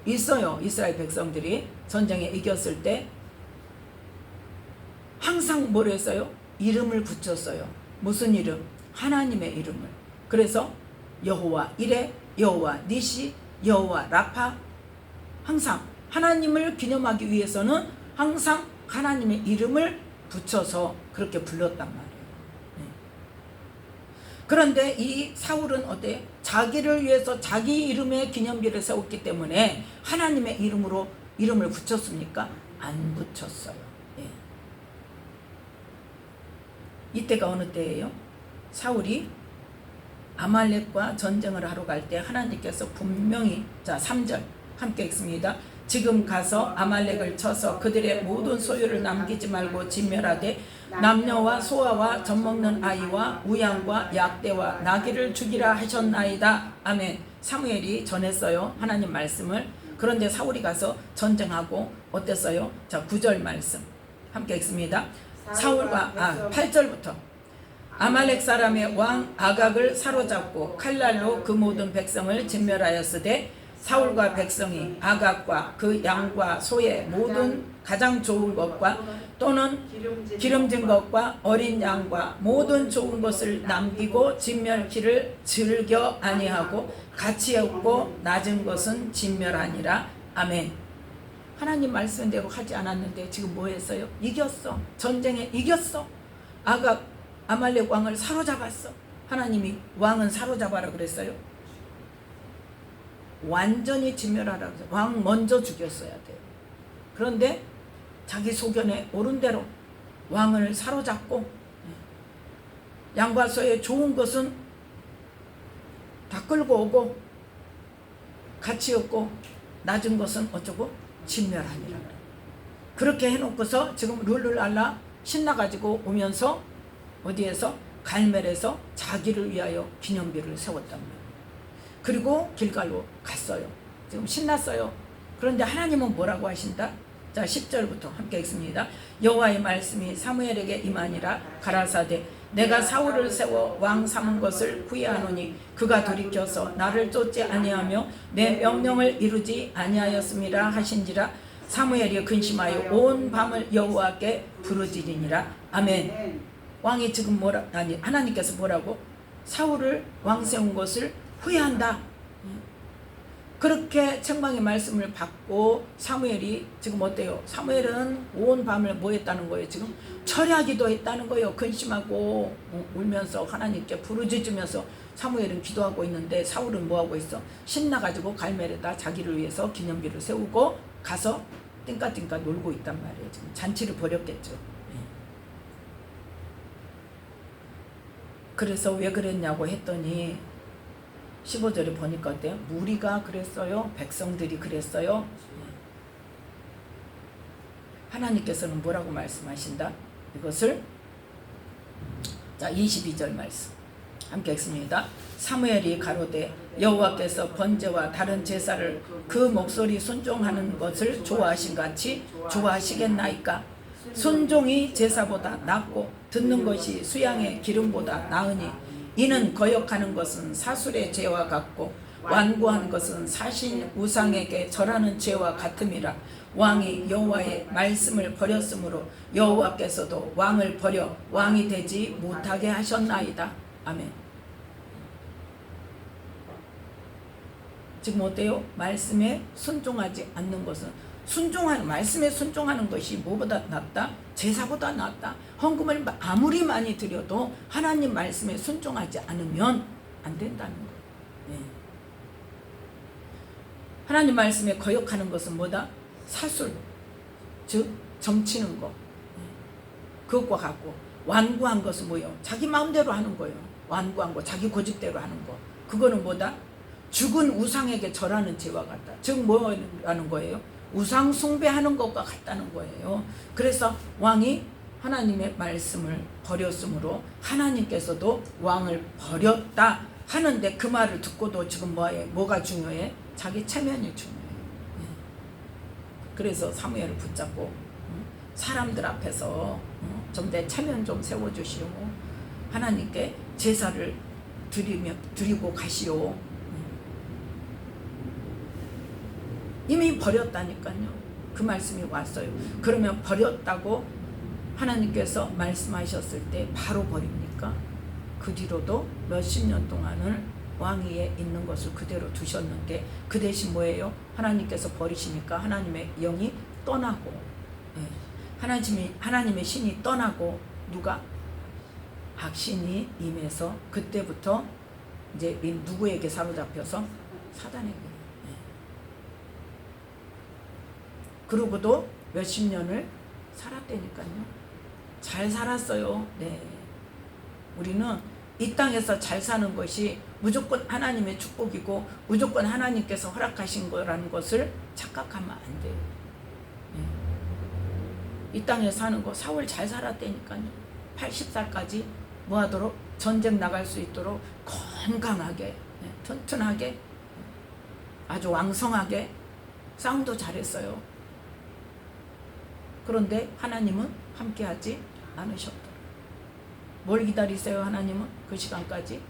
있어요. 이스라엘 백성들이 전쟁에 이겼을 때 항상 뭘 했어요? 이름을 붙였어요. 무슨 이름? 하나님의 이름을. 그래서 여호와 이레, 여호와 니시, 여호와 라파. 항상 하나님을 기념하기 위해서는 항상 하나님의 이름을 붙여서 그렇게 불렀단 말이에요. 그런데 이 사울은 어때요? 자기를 위해서 자기 이름의 기념비를 세웠기 때문에 하나님의 이름으로 이름을 붙였습니까? 안 붙였어요. 예. 이때가 어느 때예요? 사울이 아말렉과 전쟁을 하러 갈 때 하나님께서 분명히, 자 3절 함께 읽습니다. 지금 가서 아말렉을 쳐서 그들의 모든 소유를 남기지 말고 진멸하되 남녀와 소아와 젖먹는 아이와 우양과 약대와 나귀를 죽이라 하셨나이다. 아멘. 사무엘이 전했어요, 하나님 말씀을. 그런데 사울이 가서 전쟁하고 어땠어요? 자 9절 말씀 함께 읽습니다. 사울과 8절부터 아말렉 사람의 왕 아각을 사로잡고 칼날로 그 모든 백성을 진멸하였으되 사울과 백성이 아각과 그 양과 소의 모든 가장 좋은 것과 또는 기름진 것과 어린 양과 모든 좋은 것을 남기고 진멸키를 즐겨 아니하고 가치 없고 낮은 것은 진멸하니라. 아멘. 하나님 말씀대로 하지 않았는데 지금 뭐 했어요? 이겼어. 전쟁에 이겼어. 아각 아말렉 왕을 사로잡았어. 하나님이 왕은 사로잡아라 그랬어요? 완전히 진멸하라고 해서 왕 먼저 죽였어야 돼요. 그런데 자기 소견에 옳은 대로 왕을 사로잡고 양과 소의 좋은 것은 다 끌고 오고 가치 없고 낮은 것은 어쩌고 진멸하니라. 그렇게 해놓고서 지금 룰루랄라 신나가지고 오면서 어디에서? 갈멜에서 자기를 위하여 기념비를 세웠단 말이에요. 그리고 길갈로 갔어요. 지금 신났어요. 그런데 하나님은 뭐라고 하신다? 자 10절부터 함께 읽습니다. 여호와의 말씀이 사무엘에게 임하니라. 가라사대 내가 사울을 세워 왕 삼은 것을 후회하노니 그가 돌이켜서 나를 쫓지 아니하며 내 명령을 이루지 아니하였음이라 하신지라. 사무엘이 근심하여 온 밤을 여호와께 부르짖으니라. 아멘. 왕이 지금 하나님께서 뭐라고? 사울을 왕 세운 것을 후회한다. 그렇게 책망의 말씀을 받고 사무엘이 지금 어때요? 사무엘은 온 밤을 뭐 했다는 거예요? 지금 철야기도 했다는 거예요. 근심하고 울면서 하나님께 부르짖으면서 사무엘은 기도하고 있는데 사울은 뭐 하고 있어? 신나가지고 갈멜에다 자기를 위해서 기념비를 세우고 가서 띵까띵까 놀고 있단 말이에요. 지금 잔치를 벌였겠죠. 그래서 왜 그랬냐고 했더니 15절에 보니까 어때요? 무리가 그랬어요? 백성들이 그랬어요? 하나님께서는 뭐라고 말씀하신다? 이것을 자 22절 말씀 함께 읽습니다. 사무엘이 가로되 여호와께서 번제와 다른 제사를 그 목소리 순종하는 것을 좋아하신같이 좋아하시겠나이까? 순종이 제사보다 낫고 듣는 것이 수양의 기름보다 나으니 이는 거역하는 것은 사술의 죄와 같고 완고한 것은 사신 우상에게 절하는 죄와 같음이라. 왕이 여호와의 말씀을 버렸으므로 여호와께서도 왕을 버려 왕이 되지 못하게 하셨나이다. 아멘. 지금 어때요? 말씀에 순종하지 않는 것은 말씀에 순종하는 것이 뭐보다 낫다? 제사보다 낫다. 헌금을 아무리 많이 드려도 하나님 말씀에 순종하지 않으면 안 된다는 거예요. 네. 하나님 말씀에 거역하는 것은 뭐다? 사술, 즉 점치는 거. 그것과 같고 완고한 것은 뭐예요? 자기 마음대로 하는 거예요. 완고한 거, 자기 고집대로 하는 거. 그거는 뭐다? 죽은 우상에게 절하는 죄와 같다. 즉 뭐라는 거예요? 우상 숭배하는 것과 같다는 거예요. 그래서 왕이 하나님의 말씀을 버렸으므로 하나님께서도 왕을 버렸다 하는데, 그 말을 듣고도 지금 뭐가 중요해? 자기 체면이 중요해요. 그래서 사무엘을 붙잡고 사람들 앞에서 좀 내 체면 좀 세워주시오. 하나님께 제사를 드리고 가시오. 이미 버렸다니까요. 그 말씀이 왔어요. 그러면 버렸다고 하나님께서 말씀하셨을 때 바로 버립니까? 그 뒤로도 몇십 년 동안을 왕위에 있는 것을 그대로 두셨는데, 그 대신 뭐예요? 하나님께서 버리시니까 하나님의 영이 떠나고, 하나님의 신이 떠나고, 누가? 악신이 임해서 그때부터 이제 누구에게 사로잡혀서? 사단에게. 그러고도 몇십 년을 살았다니까요. 잘 살았어요. 네. 우리는 이 땅에서 잘 사는 것이 무조건 하나님의 축복이고 무조건 하나님께서 허락하신 거라는 것을 착각하면 안 돼요. 네. 이 땅에 사는 거 사울 잘 살았다니까요. 80살까지 뭐하도록? 전쟁 나갈 수 있도록 건강하게, 튼튼하게, 아주 왕성하게 싸움도 잘했어요. 그런데 하나님은 함께하지 않으셨다. 뭘 기다리세요? 하나님은 그 시간까지?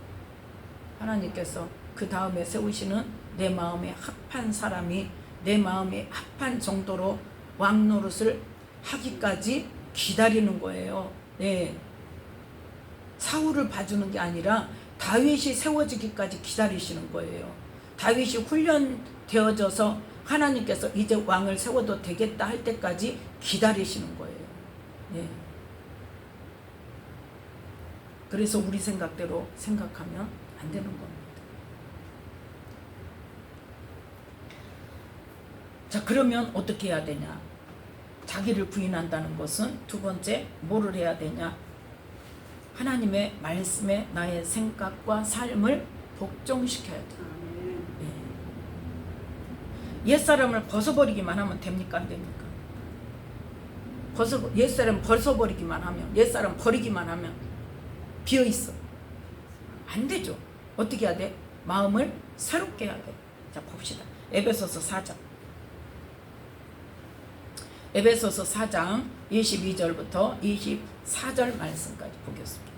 하나님께서 그 다음에 세우시는 내 마음에 합한 사람이 내 마음에 합한 정도로 왕 노릇을 하기까지 기다리는 거예요. 네. 사울을 봐주는 게 아니라 다윗이 세워지기까지 기다리시는 거예요. 다윗이 훈련되어져서 하나님께서 이제 왕을 세워도 되겠다 할 때까지 기다리시는 거예요. 네. 그래서 우리 생각대로 생각하면 안 되는 겁니다. 자, 그러면 어떻게 해야 되냐? 자기를 부인한다는 것은 두 번째 뭐를 해야 되냐? 하나님의 말씀에 나의 생각과 삶을 복종시켜야 돼요. 옛사람을 벗어버리기만 하면 됩니까? 안 됩니까? 옛사람 벗어버리기만 하면, 옛사람 버리기만 하면 비어있어. 안 되죠. 어떻게 해야 돼? 마음을 새롭게 해야 돼. 자, 봅시다. 에베소서 4장. 에베소서 4장 22절부터 24절 말씀까지 보겠습니다.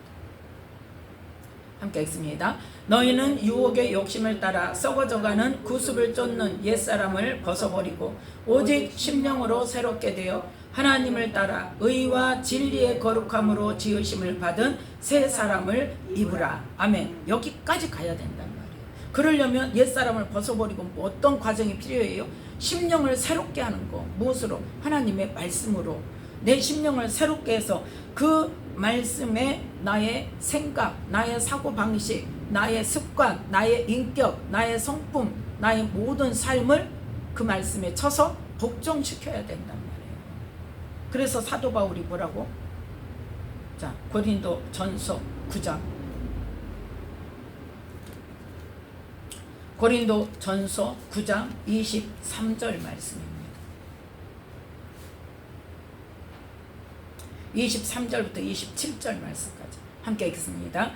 함께 읽습니다. 너희는 유혹의 욕심을 따라 썩어져가는 구습을 쫓는 옛사람을 벗어버리고 오직 심령으로 새롭게 되어 하나님을 따라 의와 진리의 거룩함으로 지으심을 받은 새 사람을 입으라. 아멘. 여기까지 가야 된단 말이에요. 그러려면 옛사람을 벗어버리고 어떤 과정이 필요해요? 심령을 새롭게 하는 거. 무엇으로? 하나님의 말씀으로. 내 심령을 새롭게 해서 그 말씀에 나의 생각, 나의 사고방식, 나의 습관, 나의 인격, 나의 성품, 나의 모든 삶을 그 말씀에 쳐서 복종시켜야 된단 말이에요. 그래서 사도 바울이 뭐라고? 자, 고린도 전서 9장. 고린도 전서 9장 23절 말씀입니다. 23절부터 27절 말씀까지 함께 읽습니다.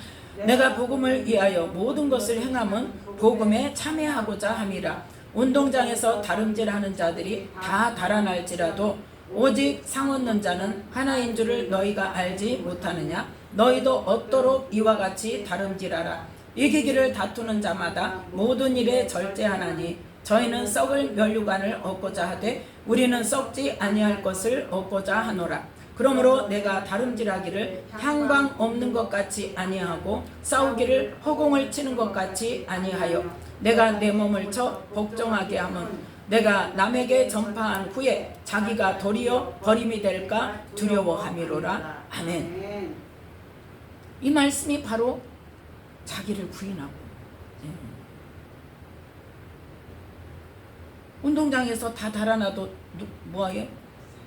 내가 복음을 위하여 모든 것을 행함은 복음에 참여하고자 함이라. 운동장에서 다름질하는 자들이 다 달아날지라도 오직 상 얻는 자는 하나인 줄을 너희가 알지 못하느냐? 너희도 얻도록 이와 같이 다름질하라. 이기기를 다투는 자마다 모든 일에 절제하나니 저희는 썩을 면류관을 얻고자 하되 우리는 썩지 아니할 것을 얻고자 하노라. 그러므로 내가 다름질하기를 향방 없는 것 같이 아니하고 싸우기를 허공을 치는 것 같이 아니하여 내가 내 몸을 쳐 복종하게 하면 내가 남에게 전파한 후에 자기가 도리어 버림이 될까 두려워함이로라. 아멘. 이 말씀이 바로 자기를 부인하고, 운동장에서 다 달아나도 뭐하게?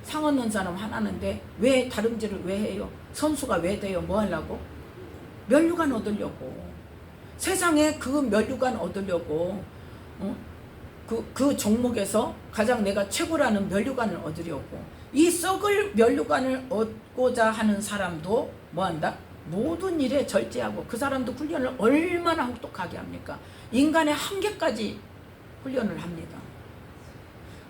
상 얻는 사람 하나인데 왜 다름질을 왜 해요? 선수가 왜 돼요? 뭐 하려고? 면류관 얻으려고. 세상에 그 면류관 얻으려고 그 종목에서 가장 내가 최고라는 면류관을 얻으려고 이 썩을 면류관을 얻고자 하는 사람도 뭐한다? 모든 일에 절제하고 그 사람도 훈련을 얼마나 혹독하게 합니까? 인간의 한계까지 훈련을 합니다.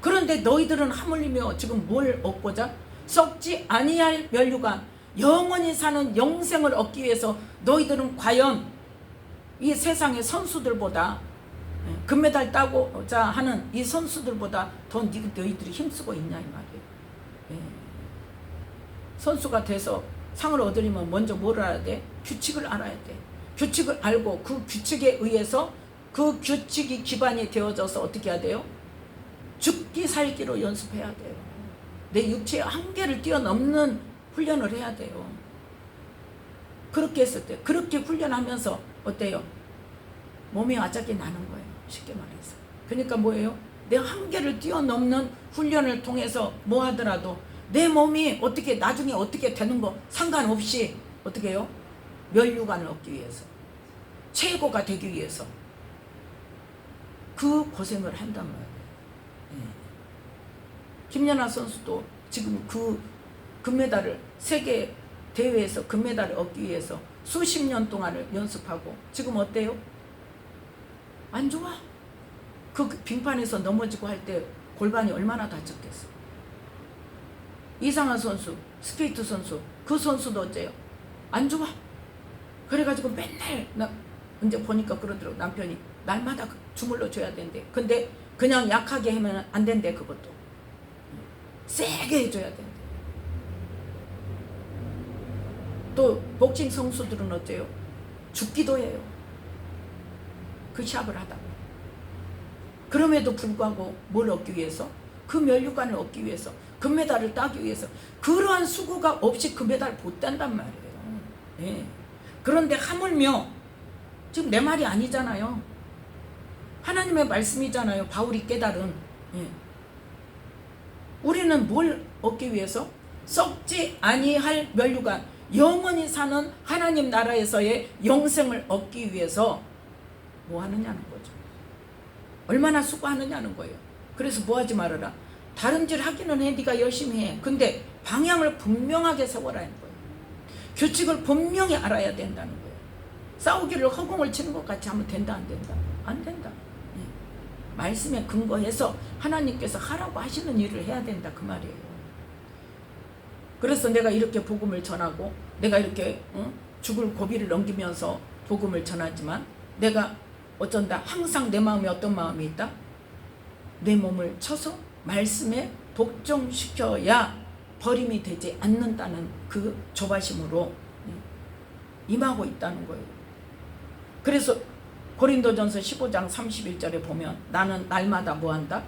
그런데 너희들은 하물며 지금 뭘 얻고자? 썩지 아니할 면류관, 영원히 사는 영생을 얻기 위해서 너희들은 과연 이 세상의 선수들보다 금메달 따고자 하는 이 선수들보다 더 너희들이 힘쓰고 있냐 이 말이에요. 선수가 돼서 상을 얻으려면 먼저 뭘 알아야 돼? 규칙을 알아야 돼. 규칙을 알고 그 규칙에 의해서 그 규칙이 기반이 되어져서 어떻게 해야 돼요? 죽기 살기로 연습해야 돼요. 내 육체의 한계를 뛰어넘는 훈련을 해야 돼요. 그렇게 했을 때 그렇게 훈련하면서 어때요? 몸이 아작이 나는 거예요. 쉽게 말해서. 그러니까 뭐예요? 내 한계를 뛰어넘는 훈련을 통해서 뭐 하더라도 내 몸이 어떻게 나중에 어떻게 되는 거 상관없이 어떻게 해요? 면류관을 얻기 위해서 최고가 되기 위해서 그 고생을 한단 말이에요. 김연아 선수도 지금 그 금메달을 세계 대회에서 금메달을 얻기 위해서 수십 년 동안을 연습하고 지금 어때요? 안 좋아. 그 빙판에서 넘어지고 할 때 골반이 얼마나 다쳤겠어. 이상한 선수, 스케이트 선수, 그 선수도 어째요? 안 좋아. 그래가지고 맨날 나 이제 보니까 그러더라고. 남편이 날마다 주물러 줘야 된대. 근데 그냥 약하게 하면 안 된대. 그것도 세게 해줘야 된대. 또 복싱 선수들은 어째요? 죽기도 해요. 그 샵을 하다가. 그럼에도 불구하고 뭘 얻기 위해서? 그 면류관을 얻기 위해서, 금메달을 따기 위해서 그러한 수고가 없이 금메달 못 딴단 말이에요. 네. 그런데 하물며 지금 내 말이 아니잖아요. 하나님의 말씀이잖아요. 바울이 깨달은. 네. 우리는 뭘 얻기 위해서? 썩지 아니할 면류관, 영원히 사는 하나님 나라에서의 영생을 얻기 위해서 뭐 하느냐는 거죠. 얼마나 수고하느냐는 거예요. 그래서 뭐 하지 말아라. 다른 일 하기는 해. 네가 열심히 해. 근데 방향을 분명하게 세워라는 거예요. 규칙을 분명히 알아야 된다는 거예요. 싸우기를 허공을 치는 것 같이 하면 된다 안 된다? 안 된다. 네. 말씀에 근거해서 하나님께서 하라고 하시는 일을 해야 된다 그 말이에요. 그래서 내가 이렇게 복음을 전하고 내가 이렇게 죽을 고비를 넘기면서 복음을 전하지만 내가 어쩐다 항상 내 마음에 어떤 마음이 있다? 내 몸을 쳐서 말씀에 복종시켜야 버림이 되지 않는다는 그 조바심으로 임하고 있다는 거예요. 그래서 고린도전서 15장 31절에 보면 나는 날마다 뭐한다?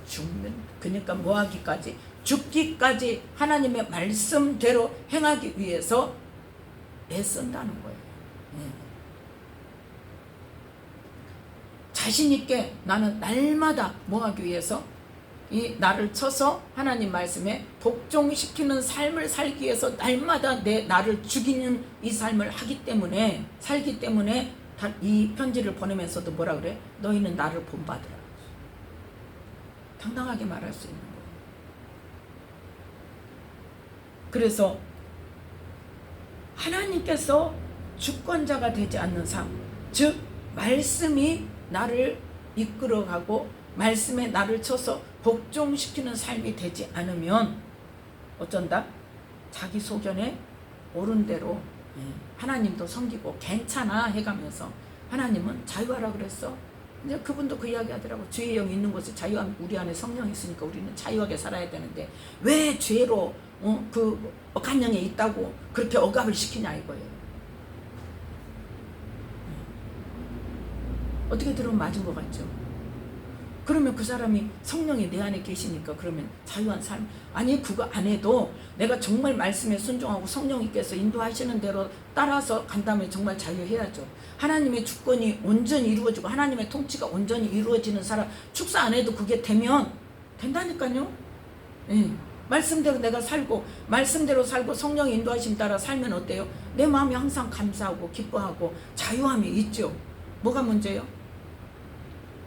죽는. 그러니까 뭐하기까지? 죽기까지 하나님의 말씀대로 행하기 위해서 애쓴다는 거예요. 자신 있게 나는 날마다 뭐하기 위해서? 이 나를 쳐서 하나님 말씀에 복종시키는 삶을 살기 위해서 날마다 나를 죽이는 이 삶을 하기 때문에 살기 때문에 이 편지를 보내면서도 뭐라 그래? 너희는 나를 본받으라. 당당하게 말할 수 있는 거예요. 그래서 하나님께서 주권자가 되지 않는 삶, 즉 말씀이 나를 이끌어가고 말씀에 나를 쳐서 복종시키는 삶이 되지 않으면 어쩐다? 자기 소견에 옳은 대로 하나님도 섬기고 괜찮아 해가면서 하나님은 자유하라 그랬어. 이제 그분도 그 이야기 하더라고. 죄의 영이 있는 곳에 자유함, 우리 안에 성령이 있으니까 우리는 자유하게 살아야 되는데 왜 죄로 그 억한 영에 있다고 그렇게 억압을 시키냐 이거예요. 어떻게 들으면 맞은 것 같죠? 그러면 그 사람이 성령이 내 안에 계시니까 그러면 자유한 삶. 아니 그거 안 해도 내가 정말 말씀에 순종하고 성령님께서 인도하시는 대로 따라서 간다면 정말 자유해야죠. 하나님의 주권이 온전히 이루어지고 하나님의 통치가 온전히 이루어지는 사람 축사 안 해도 그게 되면 된다니까요. 예. 말씀대로 내가 살고 말씀대로 살고 성령의 인도하심 따라 살면 어때요? 내 마음이 항상 감사하고 기뻐하고 자유함이 있죠. 뭐가 문제예요?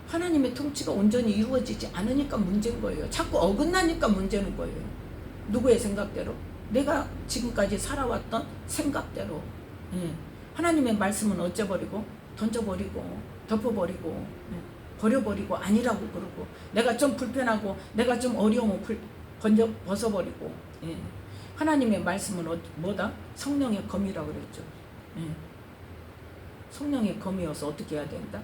하나님의 통치가 온전히 이루어지지 않으니까 문제인 거예요. 자꾸 어긋나니까 문제는 거예요. 누구의 생각대로? 내가 지금까지 살아왔던 생각대로. 하나님의 말씀은 어째버리고 던져버리고 덮어버리고 버려버리고 아니라고 그러고, 내가 좀 불편하고 내가 좀 어려우면 벗어버리고. 하나님의 말씀은 뭐다? 성령의 검이라고 그랬죠. 성령의 검이어서 어떻게 해야 된다?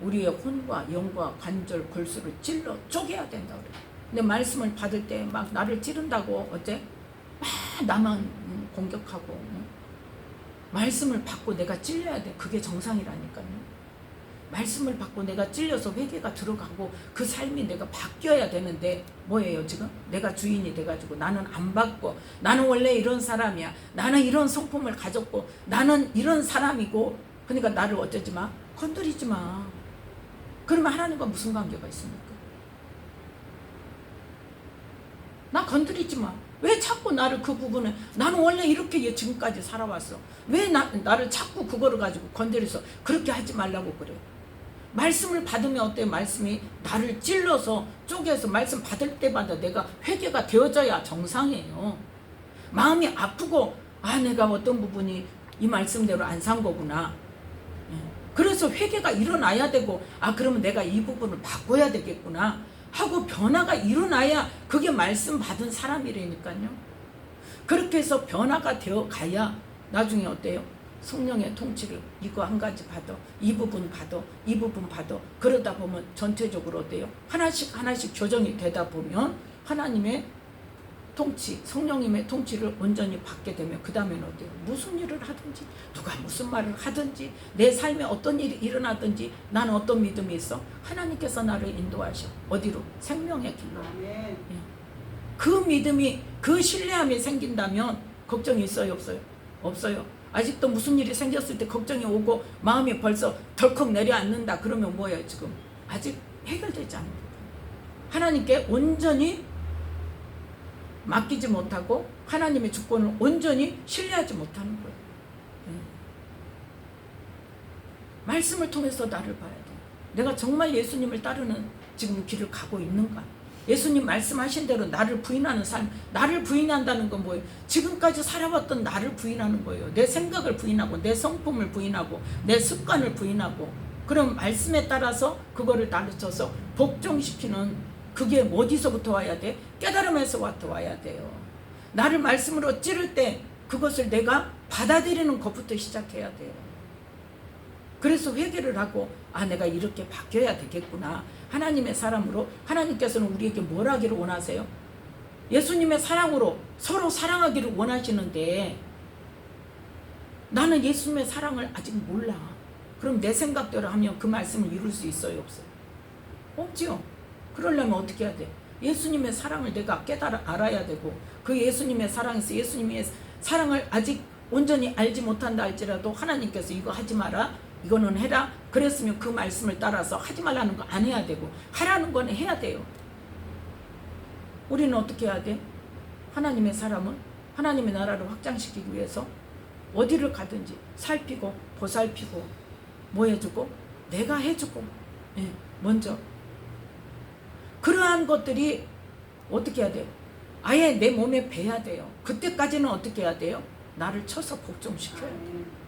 우리의 혼과 영과 관절 골수를 찔러 쪼개야 된다 그래. 근데 말씀을 받을 때 막 나를 찌른다고 어째? 막 나만 공격하고. 말씀을 받고 내가 찔려야 돼. 그게 정상이라니까요. 말씀을 받고 내가 찔려서 회개가 들어가고 그 삶이 내가 바뀌어야 되는데 뭐예요 지금? 내가 주인이 돼가지고 나는 안 받고, 나는 원래 이런 사람이야, 나는 이런 성품을 가졌고, 나는 이런 사람이고, 그러니까 나를 어쩌지 마? 건드리지 마. 그러면 하나님과 무슨 관계가 있습니까? 나 건드리지 마. 왜 자꾸 나를 그 부분에, 나는 원래 이렇게 지금까지 살아왔어. 왜 나를 자꾸 그거를 가지고 건드려서 그렇게 하지 말라고 그래. 말씀을 받으면 어때요? 말씀이 나를 찔러서 쪼개서 말씀 받을 때마다 내가 회개가 되어져야 정상이에요. 마음이 아프고 내가 어떤 부분이 이 말씀대로 안 산 거구나. 그래서 회개가 일어나야 되고, 그러면 내가 이 부분을 바꿔야 되겠구나 하고 변화가 일어나야 그게 말씀 받은 사람이라니까요. 그렇게 해서 변화가 되어 가야 나중에 어때요? 성령의 통치를 이거 한 가지 받아, 이 부분 받아, 이 부분 받아. 그러다 보면 전체적으로 어때요? 하나씩 하나씩 교정이 되다 보면 하나님의 통치, 성령님의 통치를 온전히 받게 되면 그 다음에는 어때요? 무슨 일을 하든지, 누가 무슨 말을 하든지, 내 삶에 어떤 일이 일어나든지 나는 어떤 믿음이 있어? 하나님께서 나를 인도하셔. 어디로? 생명의 길로. 그 믿음이, 그 신뢰함이 생긴다면 걱정이 있어요? 없어요? 없어요. 아직도 무슨 일이 생겼을 때 걱정이 오고 마음이 벌써 덜컥 내려앉는다 그러면 뭐예요 지금? 아직 해결되지 않는 거예요. 하나님께 온전히 맡기지 못하고 하나님의 주권을 온전히 신뢰하지 못하는 거예요. 말씀을 통해서 나를 봐야 돼. 내가 정말 예수님을 따르는 지금 길을 가고 있는가? 예수님 말씀하신 대로 나를 부인하는 삶. 나를 부인한다는 건 뭐예요? 지금까지 살아왔던 나를 부인하는 거예요. 내 생각을 부인하고, 내 성품을 부인하고, 내 습관을 부인하고. 그럼 말씀에 따라서 그거를 가르쳐서 복종시키는, 그게 어디서부터 와야 돼? 깨달음에서부터 와야 돼요. 나를 말씀으로 찌를 때 그것을 내가 받아들이는 것부터 시작해야 돼요. 그래서 회개를 하고 내가 이렇게 바뀌어야 되겠구나. 하나님의 사람으로 하나님께서는 우리에게 뭘 하기를 원하세요? 예수님의 사랑으로 서로 사랑하기를 원하시는데 나는 예수님의 사랑을 아직 몰라. 그럼 내 생각대로 하면 그 말씀을 이룰 수 있어요? 없어요? 없지요. 그러려면 어떻게 해야 돼? 예수님의 사랑을 내가 알아야 되고, 그 예수님의 사랑에서 예수님의 사랑을 아직 온전히 알지 못한다 할지라도 하나님께서 이거 하지 마라, 이거는 해라 그랬으면 그 말씀을 따라서 하지 말라는 거 안 해야 되고, 하라는 건 해야 돼요. 우리는 어떻게 해야 돼? 하나님의 사람은 하나님의 나라를 확장시키기 위해서 어디를 가든지 살피고 보살피고 뭐 해주고? 내가 해주고. 먼저 그러한 것들이 어떻게 해야 돼요? 아예 내 몸에 배야 돼요. 그때까지는 어떻게 해야 돼요? 나를 쳐서 복종시켜야 돼요.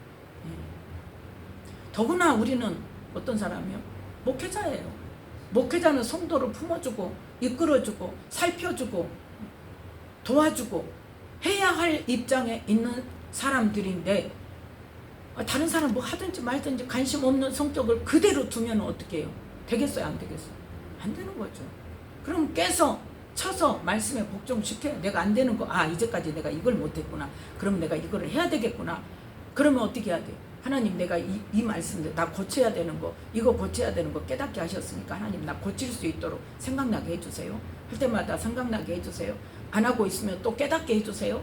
더구나 우리는 어떤 사람이요? 목회자예요. 목회자는 성도를 품어주고 이끌어주고 살펴주고 도와주고 해야 할 입장에 있는 사람들인데, 다른 사람 뭐 하든지 말든지 관심 없는 성격을 그대로 두면 어떻게 해요? 되겠어요? 안 되겠어요? 안 되는 거죠. 그럼 깨서 쳐서 말씀에 복종시켜요. 내가 안 되는 거, 이제까지 내가 이걸 못했구나. 그럼 내가 이거를 해야 되겠구나. 그러면 어떻게 해야 돼요? 하나님, 내가 이 말씀들 나 고쳐야 되는 거, 이거 고쳐야 되는 거 깨닫게 하셨으니까 하나님 나 고칠 수 있도록 생각나게 해주세요. 할 때마다 생각나게 해주세요. 안 하고 있으면 또 깨닫게 해주세요.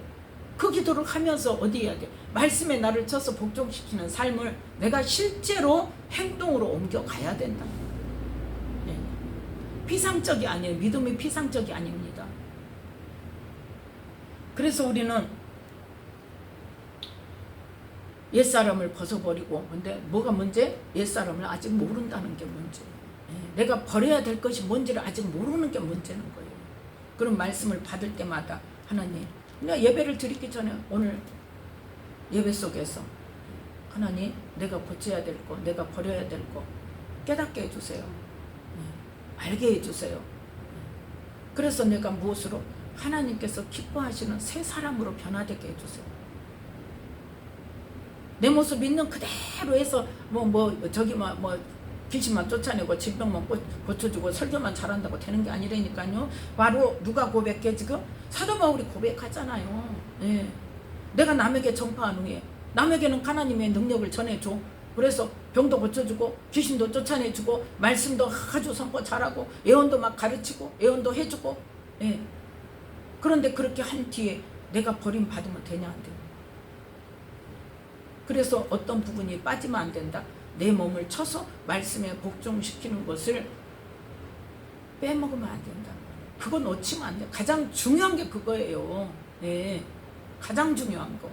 그 기도를 하면서 어디 해야 돼? 말씀에 나를 쳐서 복종시키는 삶을 내가 실제로 행동으로 옮겨가야 된다. 피상적이 아니에요. 믿음이 피상적이 아닙니다. 그래서 우리는 옛사람을 벗어버리고. 근데 뭐가 문제? 옛사람을 아직 모른다는 게 문제. 내가 버려야 될 것이 뭔지를 아직 모르는 게 문제는 거예요. 그런 말씀을 받을 때마다 하나님, 내가 예배를 드리기 전에 오늘 예배 속에서 하나님, 내가 고쳐야 될 거, 내가 버려야 될 거 깨닫게 해주세요. 알게 해주세요. 그래서 내가 무엇으로? 하나님께서 기뻐하시는 새 사람으로 변화되게 해주세요. 내 모습 있는 그대로 해서 귀신만 쫓아내고 질병만 고쳐주고 설교만 잘한다고 되는 게 아니라니까요. 바로 누가 고백해? 지금 사도 바울이 고백하잖아요. 예. 내가 남에게 전파한 후에 남에게는 하나님의 능력을 전해줘. 그래서 병도 고쳐주고 귀신도 쫓아내주고 말씀도 아주 선포 잘하고 예언도 막 가르치고 예언도 해주고. 예. 그런데 그렇게 한 뒤에 내가 버림받으면 되냐 안 돼요. 그래서 어떤 부분이 빠지면 안 된다. 내 몸을 쳐서 말씀에 복종시키는 것을 빼먹으면 안 된다. 그거 놓치면 안 돼. 가장 중요한 게 그거예요. 네. 가장 중요한 거.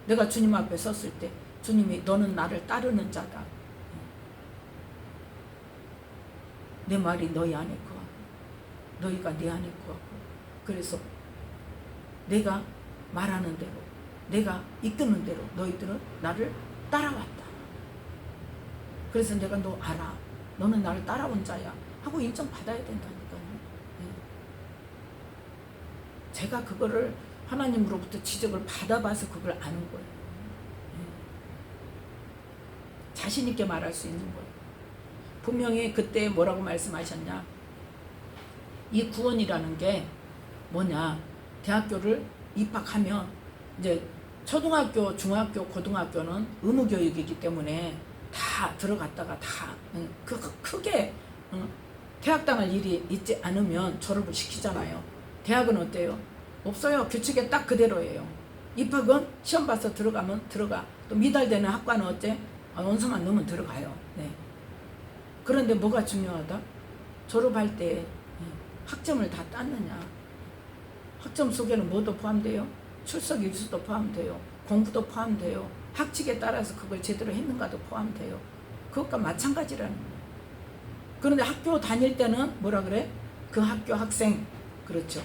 내가 주님 앞에 섰을 때 주님이 너는 나를 따르는 자다. 내 말이 너희 안에 거하고 너희가 내 안에 거하고. 그래서 내가 말하는 대로 내가 이끄는 대로 너희들은 나를 따라왔다. 그래서 내가 너 알아. 너는 나를 따라온 자야. 하고 인정받아야 된다니까요. 제가 그거를 하나님으로부터 지적을 받아봐서 그걸 아는 거예요. 자신 있게 말할 수 있는 거예요. 분명히 그때 뭐라고 말씀하셨냐. 이 구원이라는 게 뭐냐. 대학교를 입학하면 이제 초등학교, 중학교, 고등학교는 의무교육이기 때문에 다 들어갔다가 다 크게 퇴학당할 일이 있지 않으면 졸업을 시키잖아요. 대학은 어때요? 없어요. 규칙에 딱 그대로예요. 입학은 시험 봐서 들어가면 들어가. 또 미달되는 학과는 어째? 원서만 넣으면 들어가요. 네. 그런데 뭐가 중요하다? 졸업할 때 학점을 다 땄느냐. 학점 속에는 뭐도 포함돼요? 출석 일수도 포함돼요. 공부도 포함돼요. 학칙에 따라서 그걸 제대로 했는가도 포함돼요. 그것과 마찬가지라는 거예요. 그런데 학교 다닐 때는 뭐라 그래? 그 학교 학생. 그렇죠.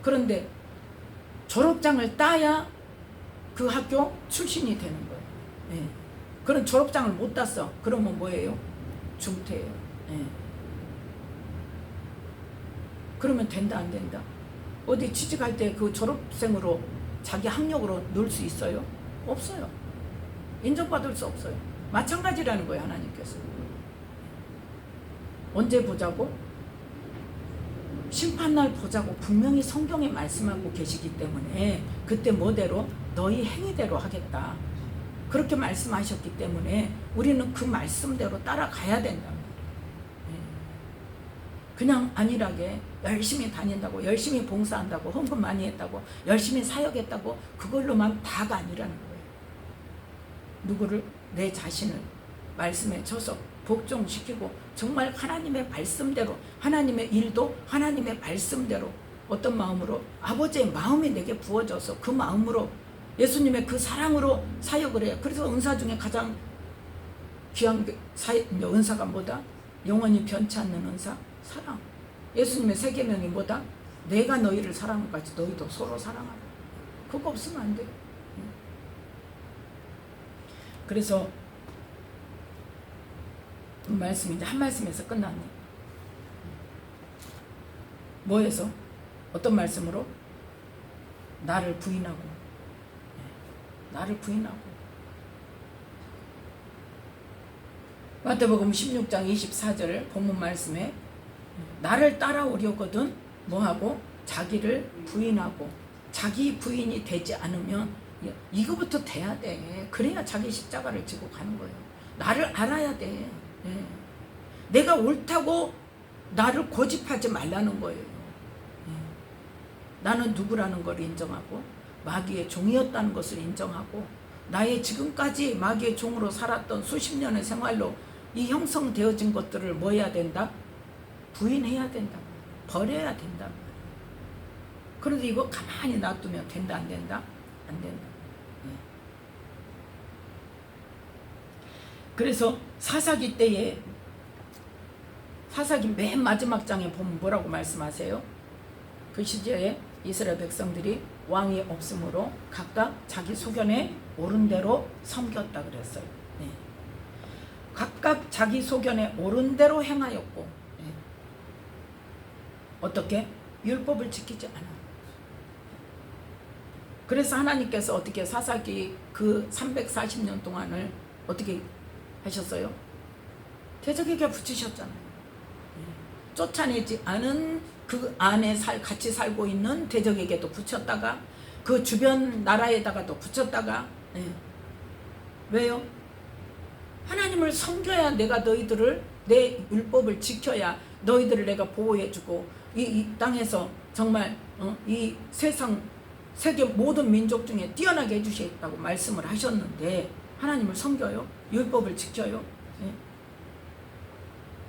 그런데 졸업장을 따야 그 학교 출신이 되는 거예요. 네. 그런 졸업장을 못 땄어. 그러면 뭐예요? 중퇴예요. 네. 그러면 된다 안 된다? 어디 취직할 때 그 졸업생으로 자기 학력으로 넣을 수 있어요? 없어요. 인정받을 수 없어요. 마찬가지라는 거예요. 하나님께서. 언제 보자고? 심판날 보자고 분명히 성경에 말씀하고 계시기 때문에 그때 뭐대로? 너희 행위대로 하겠다. 그렇게 말씀하셨기 때문에 우리는 그 말씀대로 따라가야 된다. 그냥 안일하게 열심히 다닌다고, 열심히 봉사한다고, 헌금 많이 했다고, 열심히 사역했다고 그걸로만 다가 아니라는 거예요. 누구를? 내 자신을 말씀에 쳐서 복종시키고 정말 하나님의 말씀대로, 하나님의 일도 하나님의 말씀대로 어떤 마음으로? 아버지의 마음이 내게 부어져서 그 마음으로 예수님의 그 사랑으로 사역을 해요. 그래서 은사 중에 가장 귀한 은사가 뭐다? 영원히 변치 않는 은사? 사랑. 예수님의 세 계명이 뭐다? 내가 너희를 사랑한 것 같이 너희도 서로 사랑하라. 그거 없으면 안 돼요. 그래서 그 말씀이 이제 한 말씀에서 끝났네. 뭐에서? 어떤 말씀으로? 나를 부인하고. 나를 부인하고. 마태복음 16장 24절 본문 말씀에 나를 따라오려거든 뭐하고? 자기를 부인하고. 자기 부인이 되지 않으면 이거부터 돼야 돼. 그래야 자기 십자가를 지고 가는 거예요. 나를 알아야 돼. 네. 내가 옳다고 나를 고집하지 말라는 거예요. 네. 나는 누구라는 걸 인정하고 마귀의 종이었다는 것을 인정하고 나의 지금까지 마귀의 종으로 살았던 수십 년의 생활로 이 형성되어진 것들을 뭐 해야 된다? 부인해야 된다. 버려야 된다. 그런데 이거 가만히 놔두면 된다 안 된다? 안 된다. 그래서 사사기 때에 사사기 맨 마지막 장에 보면 뭐라고 말씀하세요? 그 시절에 이스라엘 백성들이 왕이 없으므로 각각 자기 소견에 옳은 대로 섬겼다 그랬어요. 네. 각각 자기 소견에 옳은 대로 행하였고, 네. 어떻게? 율법을 지키지 않아. 그래서 하나님께서 어떻게 사사기 그 340년 동안을 어떻게 하셨어요? 대적에게 붙이셨잖아요. 쫓아내지 않은 그 안에 같이 살고 있는 대적에게도 붙였다가 그 주변 나라에다가도 붙였다가. 왜요? 하나님을 섬겨야 내가 너희들을, 내 율법을 지켜야 너희들을 내가 보호해주고 이 땅에서 정말 이 세계 모든 민족 중에 뛰어나게 해주시겠다고 말씀을 하셨는데 하나님을 섬겨요? 율법을 지켜요?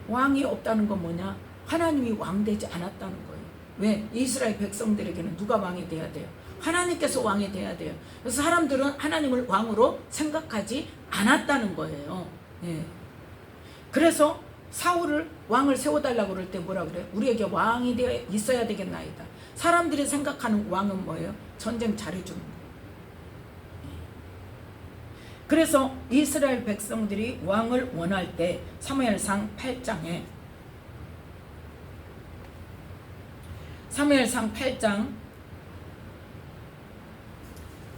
왕이 없다는 건 뭐냐? 하나님이 왕되지 않았다는 거예요. 왜? 이스라엘 백성들에게는 누가 왕이 돼야 돼요? 하나님께서 왕이 돼야 돼요. 그래서 사람들은 하나님을 왕으로 생각하지 않았다는 거예요. 그래서 사울을 왕을 세워달라고 그럴 때 뭐라 그래요? 우리에게 왕이 되어 있어야 되겠나이다. 사람들이 생각하는 왕은 뭐예요? 전쟁 잘해주는 거예요. 그래서 이스라엘 백성들이 왕을 원할 때 사무엘상 8장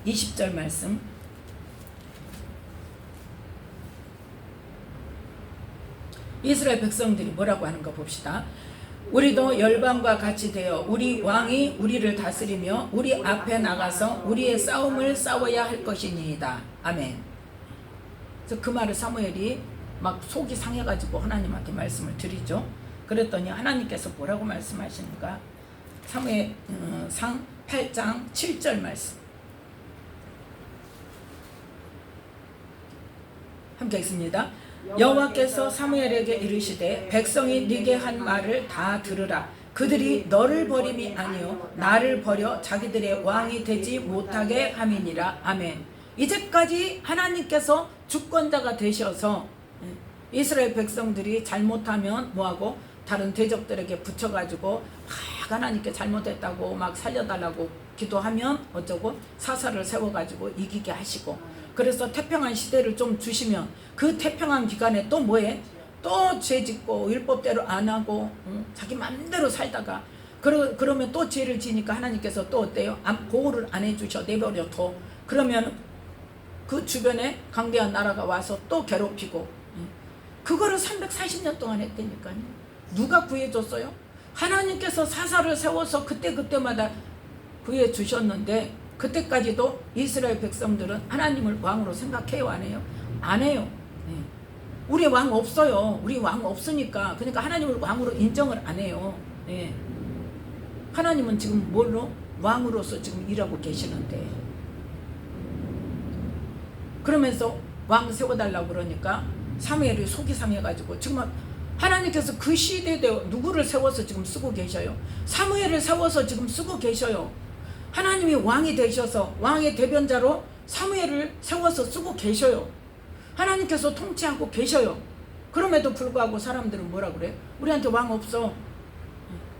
20절 말씀, 이스라엘 백성들이 뭐라고 하는가 봅시다. 우리도 열방과 같이 되어 우리 왕이 우리를 다스리며 우리 앞에 나가서 우리의 싸움을 싸워야 할 것이니이다. 아멘. 그래서 그 말을 사무엘이 막 속이 상해가지고 하나님한테 말씀을 드리죠. 그랬더니 하나님께서 뭐라고 말씀하시는가? 사무엘상 8장 7절 말씀 함께 읽습니다. 여호와께서 사무엘에게 이르시되 백성이 네게 한 말을 다 들으라. 그들이 너를 버림이 아니요 나를 버려 자기들의 왕이 되지 못하게 함이니라. 아멘. 이제까지 하나님께서 주권자가 되셔서 이스라엘 백성들이 잘못하면 뭐하고 다른 대적들에게 붙여가지고 막 하나님께 잘못했다고 막 살려달라고 기도하면 어쩌고 사사를 세워가지고 이기게 하시고, 그래서 태평한 시대를 좀 주시면 그 태평한 기간에 또 뭐해? 또 죄짓고 율법대로 안 하고 자기 맘대로 살다가 그러면 또 죄를 지니까 하나님께서 또 어때요? 보호를 안 해주셔. 내버려 둬. 그러면 그 주변에 강대한 나라가 와서 또 괴롭히고, 그거를 340년 동안 했다니까요. 누가 구해줬어요? 하나님께서 사사를 세워서 그때마다 구해주셨는데 그때까지도 이스라엘 백성들은 하나님을 왕으로 생각해요? 안 해요? 안 해요. 우리 왕 없어요. 우리 왕 없으니까. 그러니까 하나님을 왕으로 인정을 안 해요. 하나님은 지금 뭘로? 왕으로서 지금 일하고 계시는데, 그러면서 왕 세워달라고 그러니까 사무엘이 속이 상해가지고 지금 하나님께서 그 시대에 누구를 세워서 지금 쓰고 계셔요? 사무엘을 세워서 지금 쓰고 계셔요. 하나님이 왕이 되셔서 왕의 대변자로 사무엘을 세워서 쓰고 계셔요. 하나님께서 통치하고 계셔요. 그럼에도 불구하고 사람들은 뭐라 그래? 우리한테 왕 없어.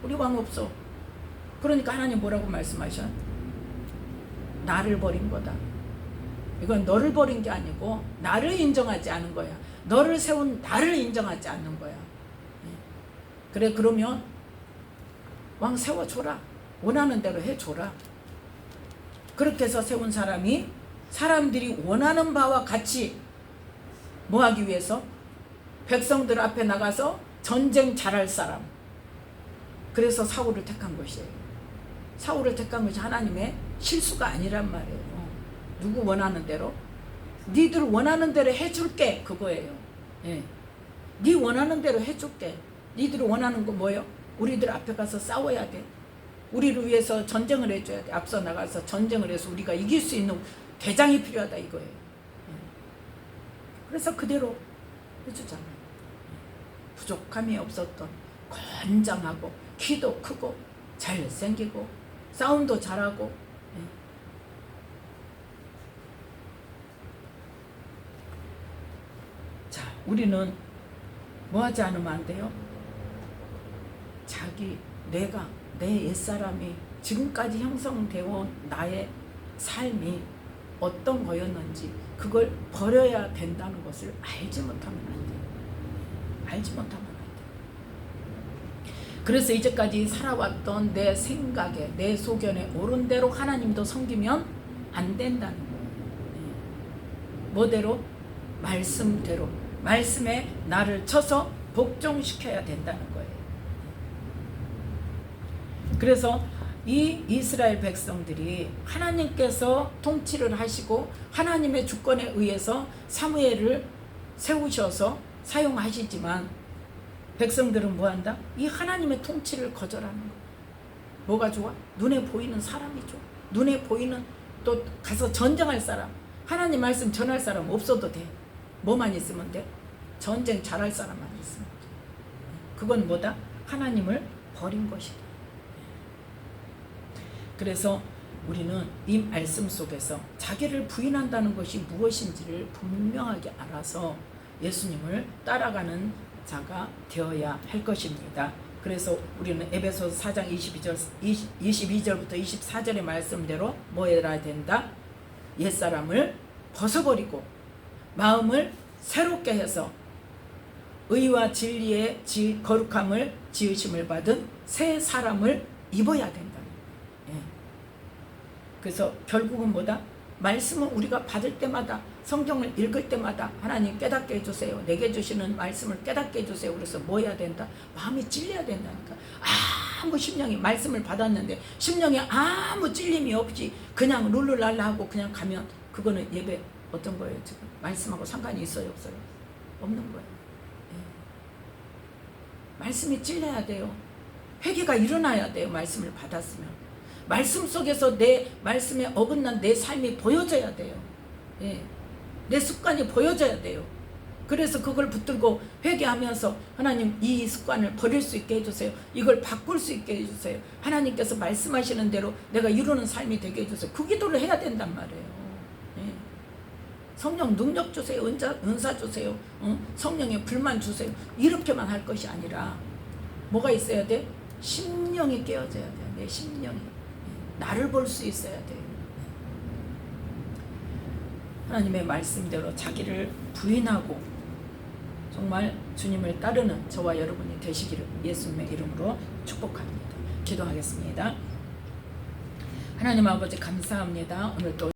우리 왕 없어. 그러니까 하나님 뭐라고 말씀하셔? 나를 버린 거다. 이건 너를 버린 게 아니고 나를 인정하지 않은 거야. 너를 세운 나를 인정하지 않는 거야. 그래, 그러면 왕 세워줘라. 원하는 대로 해줘라. 그렇게 해서 세운 사람이 사람들이 원하는 바와 같이 뭐 하기 위해서? 백성들 앞에 나가서 전쟁 잘할 사람. 그래서 사울을 택한 것이에요. 사울을 택한 것이 하나님의 실수가 아니란 말이에요. 누구 원하는 대로? 니들 원하는 대로 해줄게, 그거예요. 니 원하는 대로 해줄게. 니들이 원하는 거 뭐예요? 우리들 앞에 가서 싸워야 돼. 우리를 위해서 전쟁을 해줘야 돼. 앞서 나가서 전쟁을 해서 우리가 이길 수 있는 대장이 필요하다, 이거예요. 그래서 그대로 해주잖아요. 부족함이 없었던, 건장하고 키도 크고 잘생기고 싸움도 잘하고. 자, 우리는 뭐 하지 않으면 안 돼요? 내 옛사람이 지금까지 형성되어 온 나의 삶이 어떤 거였는지 그걸 버려야 된다는 것을 알지 못하면 안 돼요. 알지 못하면 안 돼요. 그래서 이제까지 살아왔던 내 생각에, 내 소견에 옳은 대로 하나님도 섬기면 안 된다는 거예요. 뭐대로? 말씀대로. 말씀에 나를 쳐서 복종시켜야 된다는 거예요. 그래서 이 이스라엘 백성들이 하나님께서 통치를 하시고 하나님의 주권에 의해서 사무엘을 세우셔서 사용하시지만 백성들은 뭐한다? 이 하나님의 통치를 거절하는 거예요. 뭐가 좋아? 눈에 보이는 사람이 좋아. 눈에 보이는 또 가서 전쟁할 사람, 하나님 말씀 전할 사람 없어도 돼. 뭐만 있으면 돼? 전쟁 잘할 사람만 있으면 돼. 그건 뭐다? 하나님을 버린 것이다. 그래서 우리는 이 말씀 속에서 자기를 부인한다는 것이 무엇인지를 분명하게 알아서 예수님을 따라가는 자가 되어야 할 것입니다. 그래서 우리는 에베소서 4장 22절부터 24절의 말씀대로 뭐 해야 된다? 옛사람을 벗어버리고 마음을 새롭게 해서 의와 진리의 거룩함을 지으심을 받은 새 사람을 입어야 된다. 그래서 결국은 뭐다? 말씀은 우리가 받을 때마다, 성경을 읽을 때마다 하나님 깨닫게 해주세요. 내게 주시는 말씀을 깨닫게 해주세요. 그래서 뭐 해야 된다? 마음이 찔려야 된다니까. 아무 심령이 말씀을 받았는데 심령에 아무 찔림이 없이 그냥 룰루랄라 하고 그냥 가면 그거는 예배 어떤 거예요? 지금 말씀하고 상관이 있어요? 없어요? 없는 거예요. 말씀이 찔려야 돼요. 회개가 일어나야 돼요. 말씀을 받았으면. 말씀 속에서 내 말씀에 어긋난 내 삶이 보여져야 돼요. 내 습관이 보여져야 돼요. 그래서 그걸 붙들고 회개하면서 하나님 이 습관을 버릴 수 있게 해주세요. 이걸 바꿀 수 있게 해주세요. 하나님께서 말씀하시는 대로 내가 이루는 삶이 되게 해주세요. 그 기도를 해야 된단 말이에요. 성령 능력 주세요. 은사 주세요. 성령의 불만 주세요. 이렇게만 할 것이 아니라 뭐가 있어야 돼? 심령이 깨어져야 돼요. 내 심령이. 나를 볼 수 있어야 돼요. 하나님의 말씀대로 자기를 부인하고 정말 주님을 따르는 저와 여러분이 되시기를 예수님의 이름으로 축복합니다. 기도하겠습니다. 하나님 아버지 감사합니다. 오늘 또